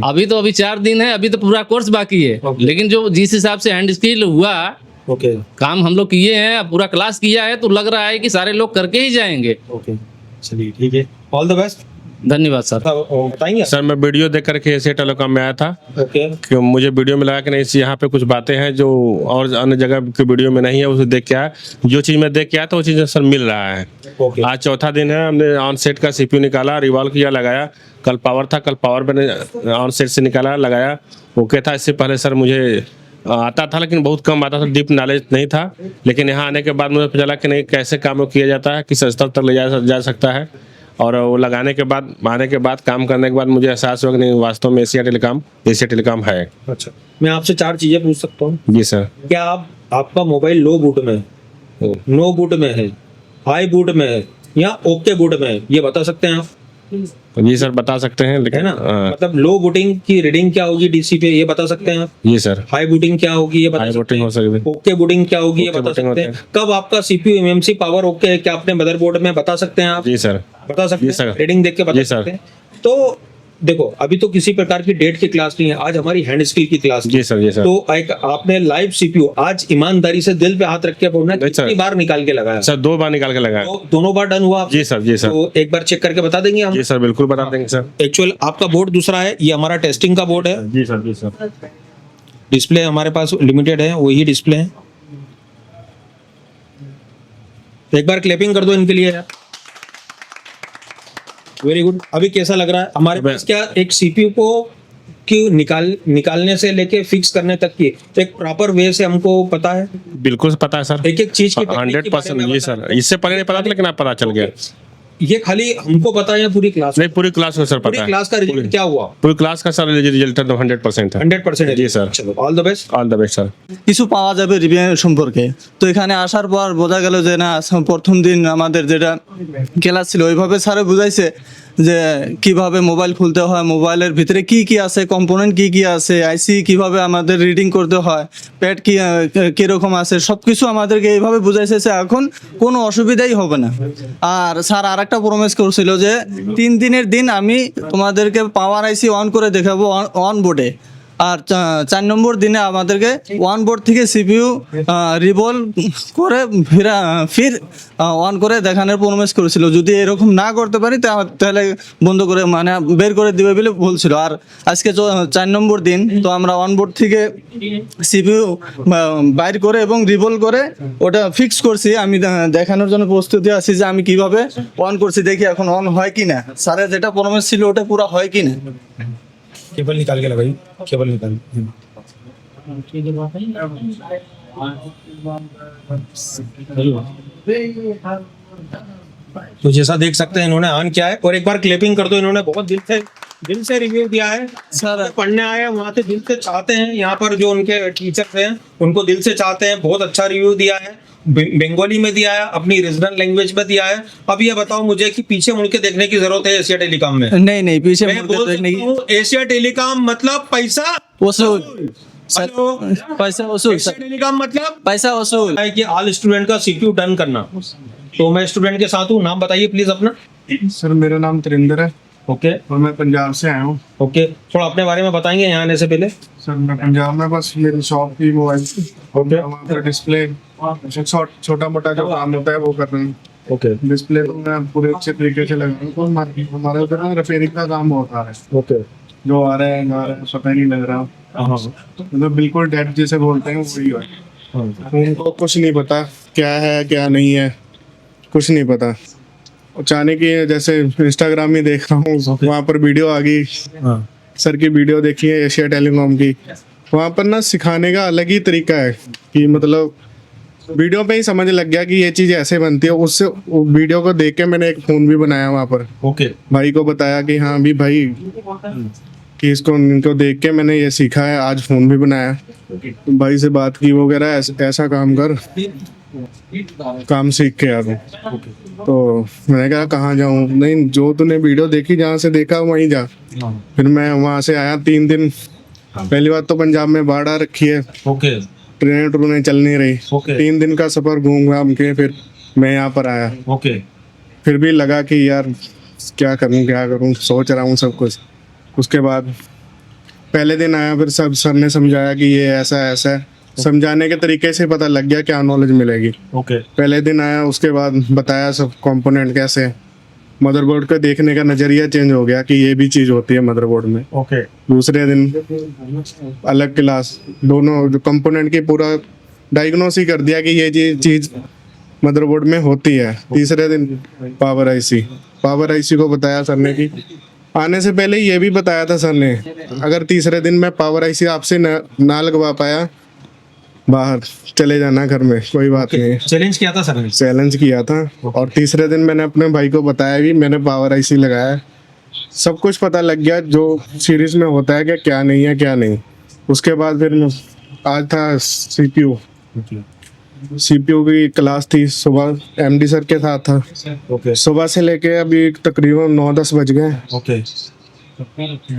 S12: अभी 4 दिन है, अभी तो पूरा कोर्स बाकी है। लेकिन जो जिस हिसाब से हैंड स्किल हुआ,
S2: ओके,
S12: काम हम लोग किए हैं, पूरा क्लास किया है, तो लग रहा है कि सारे लोग करके ही जाएंगे।
S2: ओके, चलिए ठीक है, ऑल द बेस्ट।
S12: धन्यवाद सर।
S2: बताएंगे
S13: सर, मैं वीडियो देख करके एशिया टेलीकॉम में आया था।
S2: ओके।
S13: कि मुझे वीडियो में लगा कि नहीं, यहाँ पे कुछ बातें हैं जो और अन्य जगह की वीडियो में नहीं है, उसे देख के आया। जो चीज़ मैं देख के आया था वो चीज़ सर मिल रहा है।
S2: ओके।
S13: आज चौथा दिन है, हमने ऑन सेट का सीपीयू निकाला, रिवॉल्व किया, लगाया। कल पावर था, कल पावर मैंने ऑन सेट से निकाला, लगाया, ओके था। इससे पहले सर मुझे आता था लेकिन बहुत कम आता था, डीप नॉलेज नहीं था। लेकिन यहाँ आने के बाद मुझे पता चला कि नहीं, कैसे काम किया जाता है, किस स्तर तक ले जा सकता है। और वो लगाने के बाद, आने के बाद, काम करने के बाद मुझे एहसास हुआ कि नहीं, वास्तव में एशिया टेलीकॉम है।
S2: अच्छा, मैं आपसे 4 चीजें पूछ सकता हूँ?
S13: जी सर।
S2: क्या आपका मोबाइल लो बूट में है, नो बूट में है, हाई बूट में है या ओके बूट में है, ये बता सकते हैं आप?
S13: जी सर, बता सकते हैं, लेकिन
S2: है ना, मतलब लो बूटिंग की रीडिंग क्या होगी डीसी पे, ये बता सकते हैं आप?
S13: जी सर।
S2: हाई बूटिंग क्या होगी, ये बता
S13: हाई
S2: सकते
S13: बूटिंग
S2: हैं?
S13: हो सकती है।
S2: ओके बूटिंग क्या होगी, ये
S13: ओके
S2: बता
S13: बूटिंग
S2: सकते
S13: होती
S2: हैं? कब आपका सीपीयू एमएमसी पावर ओके है, क्या अपने मदरबोर्ड में बता सकते हैं आप?
S13: जी सर।
S2: बता सकते
S13: जी
S2: हैं,
S13: सर।
S2: रीडिंग देख के बता
S13: जी सर।
S2: सकते हैं। तो देखो, अभी तो किसी प्रकार की डेट की क्लास नहीं है, आज हमारी हैंड स्किल की क्लास।
S13: जी सर। जी सर।
S2: तो एक आपने लाइव सीपीयू आज ईमानदारी से दिल पे हाथ रख के बोलना,
S13: नहीं सर।
S2: कितनी बार निकाल के लगाया?
S13: सर 2 बार निकाल के लगाया।
S2: तो दोनों बार डन हुआ आपसे?
S13: जी सर। जी सर।
S2: तो एक बार चेक करके बता देंगे हम?
S13: जी सर, बिल्कुल बता देंगे सर।
S2: एक्चुअल आपका बोर्ड दूसरा है, ये हमारा टेस्टिंग का बोर्ड है।
S13: जी सर। जी सर।
S2: डिस्प्ले हमारे पास लिमिटेड है, वही डिस्प्ले है। एक बार क्लैपिंग कर दो इनके लिए यार। Very good. अभी कैसा लग रहा है? हमारे पास क्या एक सीपीयू को निकालने से लेके फिक्स करने तक की एक प्रॉपर वे से हमको पता है?
S13: बिल्कुल पता है सर,
S2: एक एक चीज की
S13: 100%। जी सर, इससे पहले नहीं पता था, लेकिन आप पता चल गया।
S2: ये खाली हमको पता है या पूरी क्लास?
S13: नहीं, पूरी क्लास में सर पता
S2: पूरी
S13: है।
S2: क्लास का रिजल्ट क्या हुआ?
S13: पूरी क्लास का सर रिजल्ट 100% है।
S2: 100% है।
S13: जी सर।
S2: चलो, all the best.
S13: All the best sir.
S10: কিছু পাওয়া যাবে রিভিউ সম্পর্কে। তো এখানে আসার পর বোঝা গেল যে না, প্রথম দিন আমাদের যেটা ক্লাস ছিল ওইভাবে স্যারে বুঝাইছে যে কিভাবে মোবাইল খুলতে হয়, মোবাইলের ভিতরে কি কি আছে, কম্পোনেন্ট কি কি আছে, আইসি কিভাবে আমাদের রিডিং করতে হয়, প্যাড কি কিরকম আছে, সব কিছু আমাদেরকে এইভাবে বুঝাইছে যে এখন কোনো অসুবিধাই হবে না। আর স্যার আর একটা প্রমিস করছিল যে 3 দিনের দিন আমি তোমাদেরকে পাওয়ার আইসি অন করে দেখাবো অন বোর্ডে। আর 4 নম্বর দিনে আমাদেরকে ওয়ান বোর্ড থেকে সিপিইউ রিভল করে ফির অন করে দেখানোর প্রমিস করেছিল, যদি এরকম না করতে পারি তাহলে বন্ধ করে মানে বের করে দিবে বলে বলছিল। আর আজকে 4 নম্বর দিন, তো আমরা অন বোর্ড থেকে সিপিইউ বাইর করে এবং রিভল করে ওটা ফিক্স করছি। আমি দেখানোর জন্য প্রস্তুতি আছি যে আমি কিভাবে অন করছি, দেখি এখন অন হয় কিনা, স্যারের যেটা প্রমিস ছিল ওটা পুরো হয় কিনা।
S2: केबल निकाल के लगाइए, केबल निकाल। तो जैसा देख सकते हैं इन्होंने ऑन किया है, और एक बार क्लिपिंग कर दो। इन्होंने बहुत दिल से रिव्यू दिया है सर। पढ़ने आए हैं वहाँ से दिल से चाहते हैं, यहाँ पर जो उनके टीचर्स हैं उनको दिल से चाहते हैं। बहुत अच्छा रिव्यू दिया है, बंगाली में दिया है, अपनी रीजनल लैंग्वेज में दिया है। अब ये बताओ मुझे कि पीछे मुड़ के देखने की जरूरत है एशिया टेलीकॉम में?
S10: नहीं पीछे
S2: मैं बोल सकता हूँ एशिया टेलीकॉम मतलब पैसा
S10: वसूल।
S2: हेलो,
S10: पैसा वसूल।
S2: एशिया टेलीकॉम मतलब
S10: पैसा वसूल
S2: है कि ऑल स्टूडेंट का सीपीयू डन करना। तो मैं स्टूडेंट के साथ हूँ, नाम बताइए प्लीज अपना।
S5: सर मेरा नाम तरिंदर है
S2: ओके
S5: और मैं पंजाब से आया हूँ।
S2: ओके, थोड़ा अपने बारे में बताएंगे यहाँ आने से पहले।
S5: सर मैं पंजाब में बस मेरी शॉप की मोबाइल
S2: ओके
S5: वहाँ पर डिस्प्ले छोटा मोटा जो काम होता है वो कर रहे हैं।
S2: ओके
S5: डिस्प्ले तो मैं पूरे अच्छे तरीके से लगा रहा हूँ। हमारे उधर ना रिपेयरिंग का काम बहुत आ रहा है,
S2: ओके
S5: जो आ रहा है जा रहा है पता ही नहीं लग रहा। मतलब बिल्कुल डेड जैसे बोलते हैं वही है। उनको कुछ नहीं पता क्या है क्या नहीं है, कुछ नहीं पता। अचानक ही जैसे इंस्टाग्राम में देख रहा हूँ, वहाँ पर वीडियो आ गई, सर की वीडियो देखी है एशिया टेलीकॉम की। वहाँ पर ना सिखाने का अलग ही तरीका है कि मतलब वीडियो पे ही समझ लग गया कि ये चीज़ ऐसे बनती है। उससे वीडियो को देख के मैंने एक फ़ोन भी बनाया वहाँ पर।
S2: ओके
S5: भाई को बताया कि हाँ भी भाई कि इनको देख के मैंने ये सीखा है, आज फ़ोन भी बनाया। भाई से बात की वगैरह, ऐसा काम कर, काम सीख के आ गए। तो मैंने कहा कहाँ जाऊँ, नहीं जो तूने वीडियो देखी जहाँ से देखा वहीं जा। फिर मैं वहाँ से आया 3 दिन। पहली बात तो पंजाब में बाढ़ आ रखी है,
S2: ओके
S5: ट्रेनें चल नहीं रही।
S2: ओके
S5: 3 दिन का सफ़र घूम घाम के फिर मैं यहाँ पर आया।
S2: ओके
S5: फिर भी लगा कि यार क्या करूँ, सोच रहा हूँ सब कुछ। उसके बाद पहले दिन आया, फिर सब सर ने समझाया कि ये ऐसा है। समझाने के तरीके से पता लग गया क्या नॉलेज मिलेगी।
S2: ओके
S5: पहले दिन आया, उसके बाद बताया सब कंपोनेंट कैसे, मदरबोर्ड का देखने का नज़रिया चेंज हो गया कि ये भी चीज़ होती है मदरबोर्ड में।
S2: ओके
S5: दूसरे दिन अलग क्लास, दोनों जो कंपोनेंट की पूरा डायग्नोस ही कर दिया कि ये चीज़ मदरबोर्ड में होती है। तीसरे दिन पावर आईसी को बताया सर ने कि आने से पहले ये भी बताया था सर ने, अगर तीसरे दिन मैं पावर आईसी आपसे ना लगवा पाया, बाहर चले जाना घर में, कोई बात नहीं।
S2: चैलेंज किया था सर ने?
S5: चैलेंज किया था। और तीसरे दिन मैंने अपने भाई को बताया भी मैंने पावर आईसी लगाया। सब कुछ पता लग गया जो सीरीज में होता है कि क्या नहीं है क्या नहीं। उसके बाद फिर आज था सीपीयू की क्लास थी, सुबह एमडी सर के साथ था।
S2: ओके
S5: सुबह से लेके अभी तकरीबन 9-10 बज गए।
S2: ओके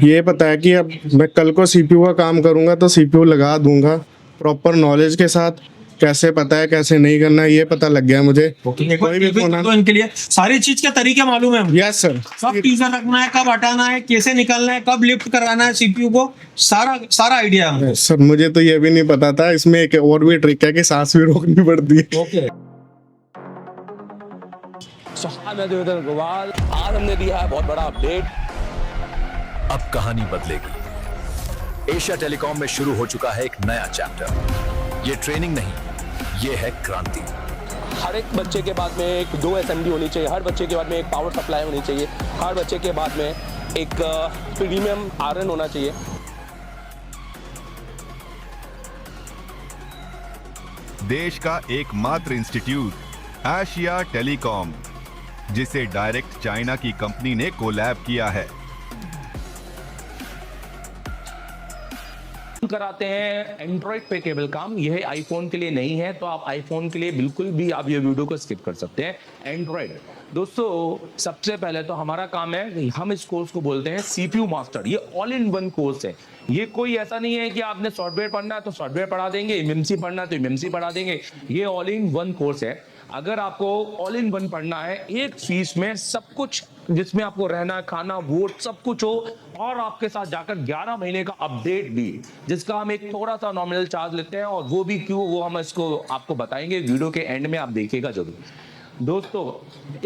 S5: ये पता है कि अब मैं कल को सीपीयू का काम करूंगा तो सीपीयू लगा दूंगा प्रॉपर नॉलेज के साथ। कैसे पता है कैसे नहीं करना है ये पता लग गया मुझे।
S2: कोई भी फोन तो इनके लिए सारी चीज के तरीके मालूम है।
S5: यस सर,
S2: कब टीजर रखना है, कब हटाना है, कैसे निकालना है, कब लिफ्ट कराना है सीपीयू को, सारा आइडिया है।
S5: सर मुझे तो ये भी नहीं पता था। इसमें एक और भी ट्रिक है कि सांस भी रोकनी पड़ती है।
S2: ओके
S14: आज हमने दिया है बहुत बड़ा अपडेट। अब कहानी बदलेगी। एशिया टेलीकॉम में शुरू हो चुका है एक नया चैप्टर। ये ट्रेनिंग नहीं, ये है क्रांति। हर एक बच्चे के बाद में एक 2 एसएमडी होनी चाहिए, हर बच्चे के बाद में एक पावर सप्लाई होनी चाहिए, हर बच्चे के बाद में एक प्रीमियम आयरन होना चाहिए।
S15: देश का एकमात्र इंस्टीट्यूट एशिया टेलीकॉम, जिसे डायरेक्ट चाइना की कंपनी ने कोलैब किया है।
S14: कराते हैं एंड्रॉइड पे केबल काम। यह आईफोन के लिए नहीं है, तो आप आईफोन के लिए बिल्कुल भी आप ये वीडियो को स्किप कर सकते हैं। एंड्रॉइड दोस्तों, सबसे पहले तो हमारा काम है, हम इस कोर्स को बोलते हैं सीपीयू मास्टर। ये ऑल इन वन कोर्स है। ये कोई ऐसा नहीं है कि आपने सॉफ्टवेयर पढ़ना है तो सॉफ्टवेयर पढ़ा देंगे, एमएमसी पढ़ना है तो एमएमसी पढ़ा देंगे। ये ऑल इन वन कोर्स है।
S16: अगर आपको ऑल इन वन पढ़ना है, एक फीस में सब कुछ, जिसमें आपको रहना, खाना, वोट सब कुछ हो, और आपके साथ जाकर 11 महीने का अपडेट भी, जिसका हम एक थोड़ा सा नॉमिनल चार्ज लेते हैं, और वो भी क्यों, वो हम इसको आपको बताएंगे वीडियो के एंड में, आप देखिएगा जरूर। दोस्तों,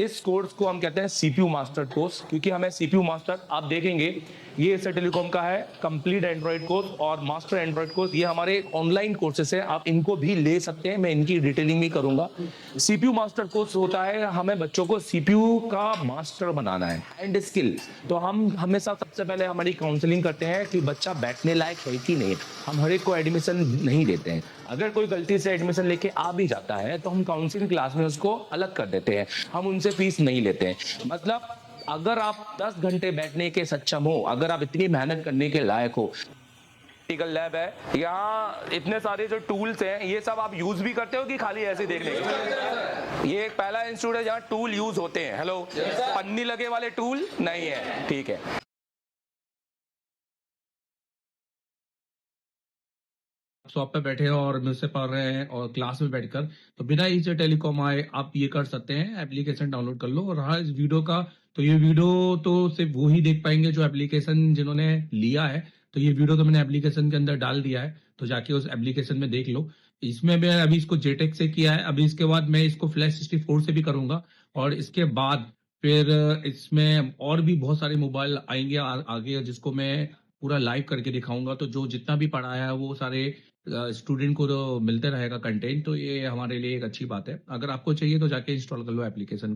S16: इस कोर्स को हम कहते हैं CPU मास्टर कोर्स, क्योंकि हमें CPU मास्टर, आप देखेंगे ये एशिया टेलीकॉम का है कंप्लीट एंड्रॉइड कोर्स और मास्टर एंड्रॉइड कोर्स। ये हमारे ऑनलाइन कोर्सेस है, आप इनको भी ले सकते हैं, मैं इनकी डिटेलिंग भी करूंगा। CPU मास्टर कोर्स होता है, हमें बच्चों को CPU का मास्टर बनाना है एंड स्किल। तो हम हमेशा सबसे पहले हमारी काउंसलिंग करते हैं कि बच्चा बैठने लायक है कि नहीं। हम हर एक को एडमिशन नहीं देते हैं, अगर कोई गलती से एडमिशन लेके आ भी जाता है तो हम काउंसलिंग क्लास में उसको अलग कर देते हैं, हम उनसे फीस नहीं लेते हैं। मतलब अगर आप 10 घंटे बैठने के सक्षम हो, अगर आप इतनी मेहनत करने के लायक हो, प्रैक्टिकल लैब है, यहाँ इतने सारे जो टूल्स हैं, ये सब आप यूज भी करते हो कि खाली ऐसे देखने के? ये एक पहला इंस्टीट्यूट है जहाँ टूल यूज होते हैं। हेलो, पन्नी लगे वाले टूल नहीं है, ठीक है।
S17: शॉप पे बैठे हैं और मुझसे पढ़ रहे हैं और क्लास में बैठकर, तो बिना एशिया टेलीकॉम आए आप ये कर सकते हैं, एप्लीकेशन डाउनलोड कर लो। और रहा इस वीडियो का, तो ये वीडियो तो सिर्फ वो ही देख पाएंगे जो एप्लीकेशन जिन्होंने लिया है। तो ये वीडियो तो मैंने एप्लीकेशन के अंदर डाल दिया है, तो जाके उस एप्लीकेशन में देख लो। इसमें मैं अभी इसको JTEC से किया है, अभी इसके बाद मैं इसको फ्लैश 64 से भी करूंगा, और इसके बाद फिर इसमें और भी बहुत सारे मोबाइल आएंगे आगे, जिसको मैं पूरा लाइव करके दिखाऊंगा। तो जो जितना भी पढ़ाया है वो सारे स्टूडेंट को तो मिलते रहेगा कंटेंट, तो ये हमारे लिए एक अच्छी बात है। अगर आपको चाहिए तो जाके इंस्टॉल कर लो एप्लीकेशन।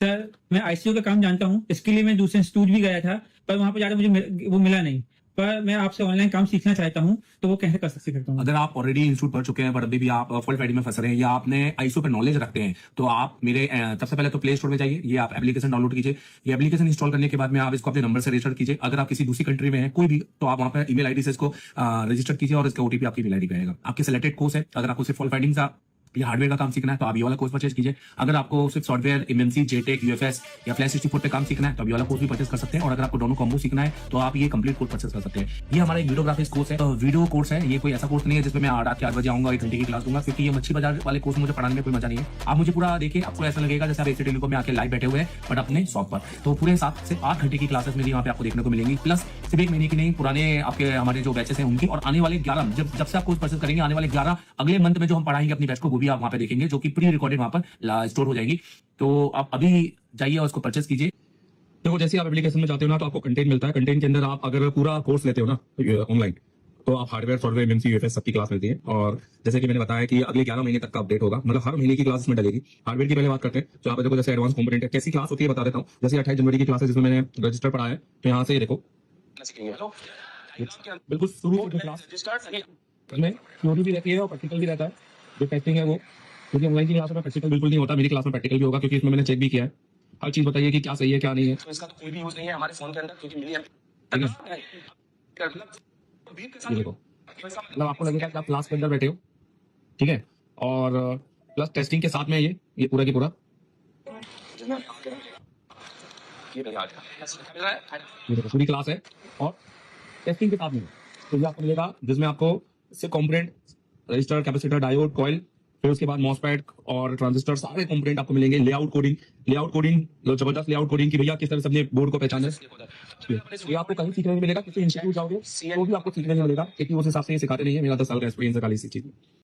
S18: सर, मैं ICU का काम जानता हूँ, इसके लिए मैं दूसरे इंस्टीट्यूट भी गया था, पर वहां पर ज्यादा मुझे वो मिला नहीं। पर मैं आपसे ऑनलाइन काम सीखना चाहता हूँ, तो वो कैसे कर सकता हूँ?
S19: अगर आप ऑलरेडी इंस्टीट्यूट पढ़ चुके हैं पर अभी भी आप फुल फाइटिंग में फंस रहे हैं, या आपने ICU पे नॉलेज रखते हैं, तो आप मेरे सबसे पहले तो प्ले स्टोर में जाइए, ये आप एप्लीकेशन डाउनलोड कीजिए। ये एप्लीकेशन इंस्टॉल करने के बाद में आप इसको अपने नंबर से रजिस्टर कीजिए। अगर आप किसी दूसरी कंट्री में हैं कोई भी, तो आप वहां पर ईमेल आईडी से इसको रजिस्टर कीजिए, और इसका OTP आपकी ईमेल आईडी पे आएगा। आपके सिलेक्टेड कोर्स है, अगर आपको सिर्फ फुल फाइटिंग का या हार्डवेयर का काम सीखना है तो आप ये वाला कोर्स परचेज कीजिए। अगर आपको सिर्फ सॉफ्टवेयर, MNC, JTEC, UFS या फ्लैश 64 पे काम सीखना है तो आप ये वाला कोर्स भी परचेज कर सकते हैं। और अगर आपको दोनों कॉम्बो सीखना है तो आप ये कंप्लीट कोर्स परचेज कर सकते हैं। ये हमारा एक वीडियो ग्राफिक्स कोर्स है, तो वीडियो कोर्स है, ये कोई ऐसा कोर्स नहीं है जिसमें मैं रात के 8 बजे आऊंगा 1 घंटे की क्लास दूंगा, क्योंकि ये मच्छी बाजार वाले कोर्स मुझे पढ़ाने में कोई मजा नहीं है। आप मुझे पूरा देखिए, आपको ऐसा लगेगा जैसे आप एशिया टेलीकॉम में आके लाइव बैठे हुए हैं, बट अपने शॉप पर। तो पूरे 7 से 8 घंटे की क्लासेस मेरी वहाँ पे आपको देखने को मिलेंगी, प्लस सिर्फ 1 महीने की नहीं, पुराने आपके हमारे जो बैचेस हैं उनकी, और आने वाले 11 जब से आप कोर्स परचेज करेंगे, आने वाले 11 अगले मंथ में जो हम पढ़ाएंगे अपनी बैच को, वो भी आप वहाँ पे देखेंगे, जो कि प्री रिकॉर्डेड वहाँ पर स्टोर हो जाएगी। तो आप अभी जाइए और उसको परचेज कीजिए।
S17: देखो, जैसे आप एप्लीकेशन में जाते हो ना, तो आपको कंटेंट मिलता है। कंटेंट के अंदर आप अगर पूरा कोर्स लेते हो ना ऑनलाइन, तो आप हार्डवेयर, सॉफ्टवेयर, MNC, UFS सबकी क्लास मिलती है। और जैसे कि मैंने बताया कि अगले 11 महीने तक का अपडेट होगा, मतलब हर महीने की क्लास इसमें डलेगी। हार्डवेयर की पहले बात करते हैं, तो यहाँ पे देखो जैसे एडवांस कंपोनेंट है, कैसी क्लास होती है बता देता हूँ। जैसे 28 जनवरी की क्लास है जिसमें मैंने रजिस्टर पढ़ा है, तो यहाँ से देखो बिल्कुल शुरू की क्लास में थ्योरी भी रहती है और प्रैक्टिकल भी रहता है। जो टेस्टिंग है वो, क्योंकि ऑनलाइन की क्लास में प्रैक्टिकल बिल्कुल नहीं होता, मेरी क्लास में प्रैक्टिकल भी होगा, क्योंकि इसमें मैंने चेक भी किया है। हर चीज बताइए कि क्या सही है क्या नहीं है। तो इसका तो कोई भी यूज नहीं है हमारे फोन के अंदर, क्योंकि मेरी देखो, मतलब आपको लगेगा कि आप क्लास के अंदर बैठे हो, ठीक है, और प्लस टेस्टिंग के साथ में ये पूरा की पूरा ये देखो पूरी क्लास है और टेस्टिंग के साथ में। तो ये आपको मिलेगा जिसमें आपको सिर्फ component, register, capacitor, diode, coil, फिर उसके बाद मॉसफेट और ट्रांजिस्टर, सारे कंपोनेंट आपको मिलेंगे। लेआउट कोडिंग जबरदस्त लेआउट कोडिंग की भैया किस तरह से अपने बोर्ड को पहचाना है, ये आपको कहीं सीखने नहीं मिलेगा। किसी इंस्टीट्यूट जाओगे तो भी आपको सीखने नहीं मिलेगा, क्योंकि उस हिसाब से ये सिखाते नहीं है। मेरा 10 साल का एक्सपीरियंस है खाली इसी चीज में।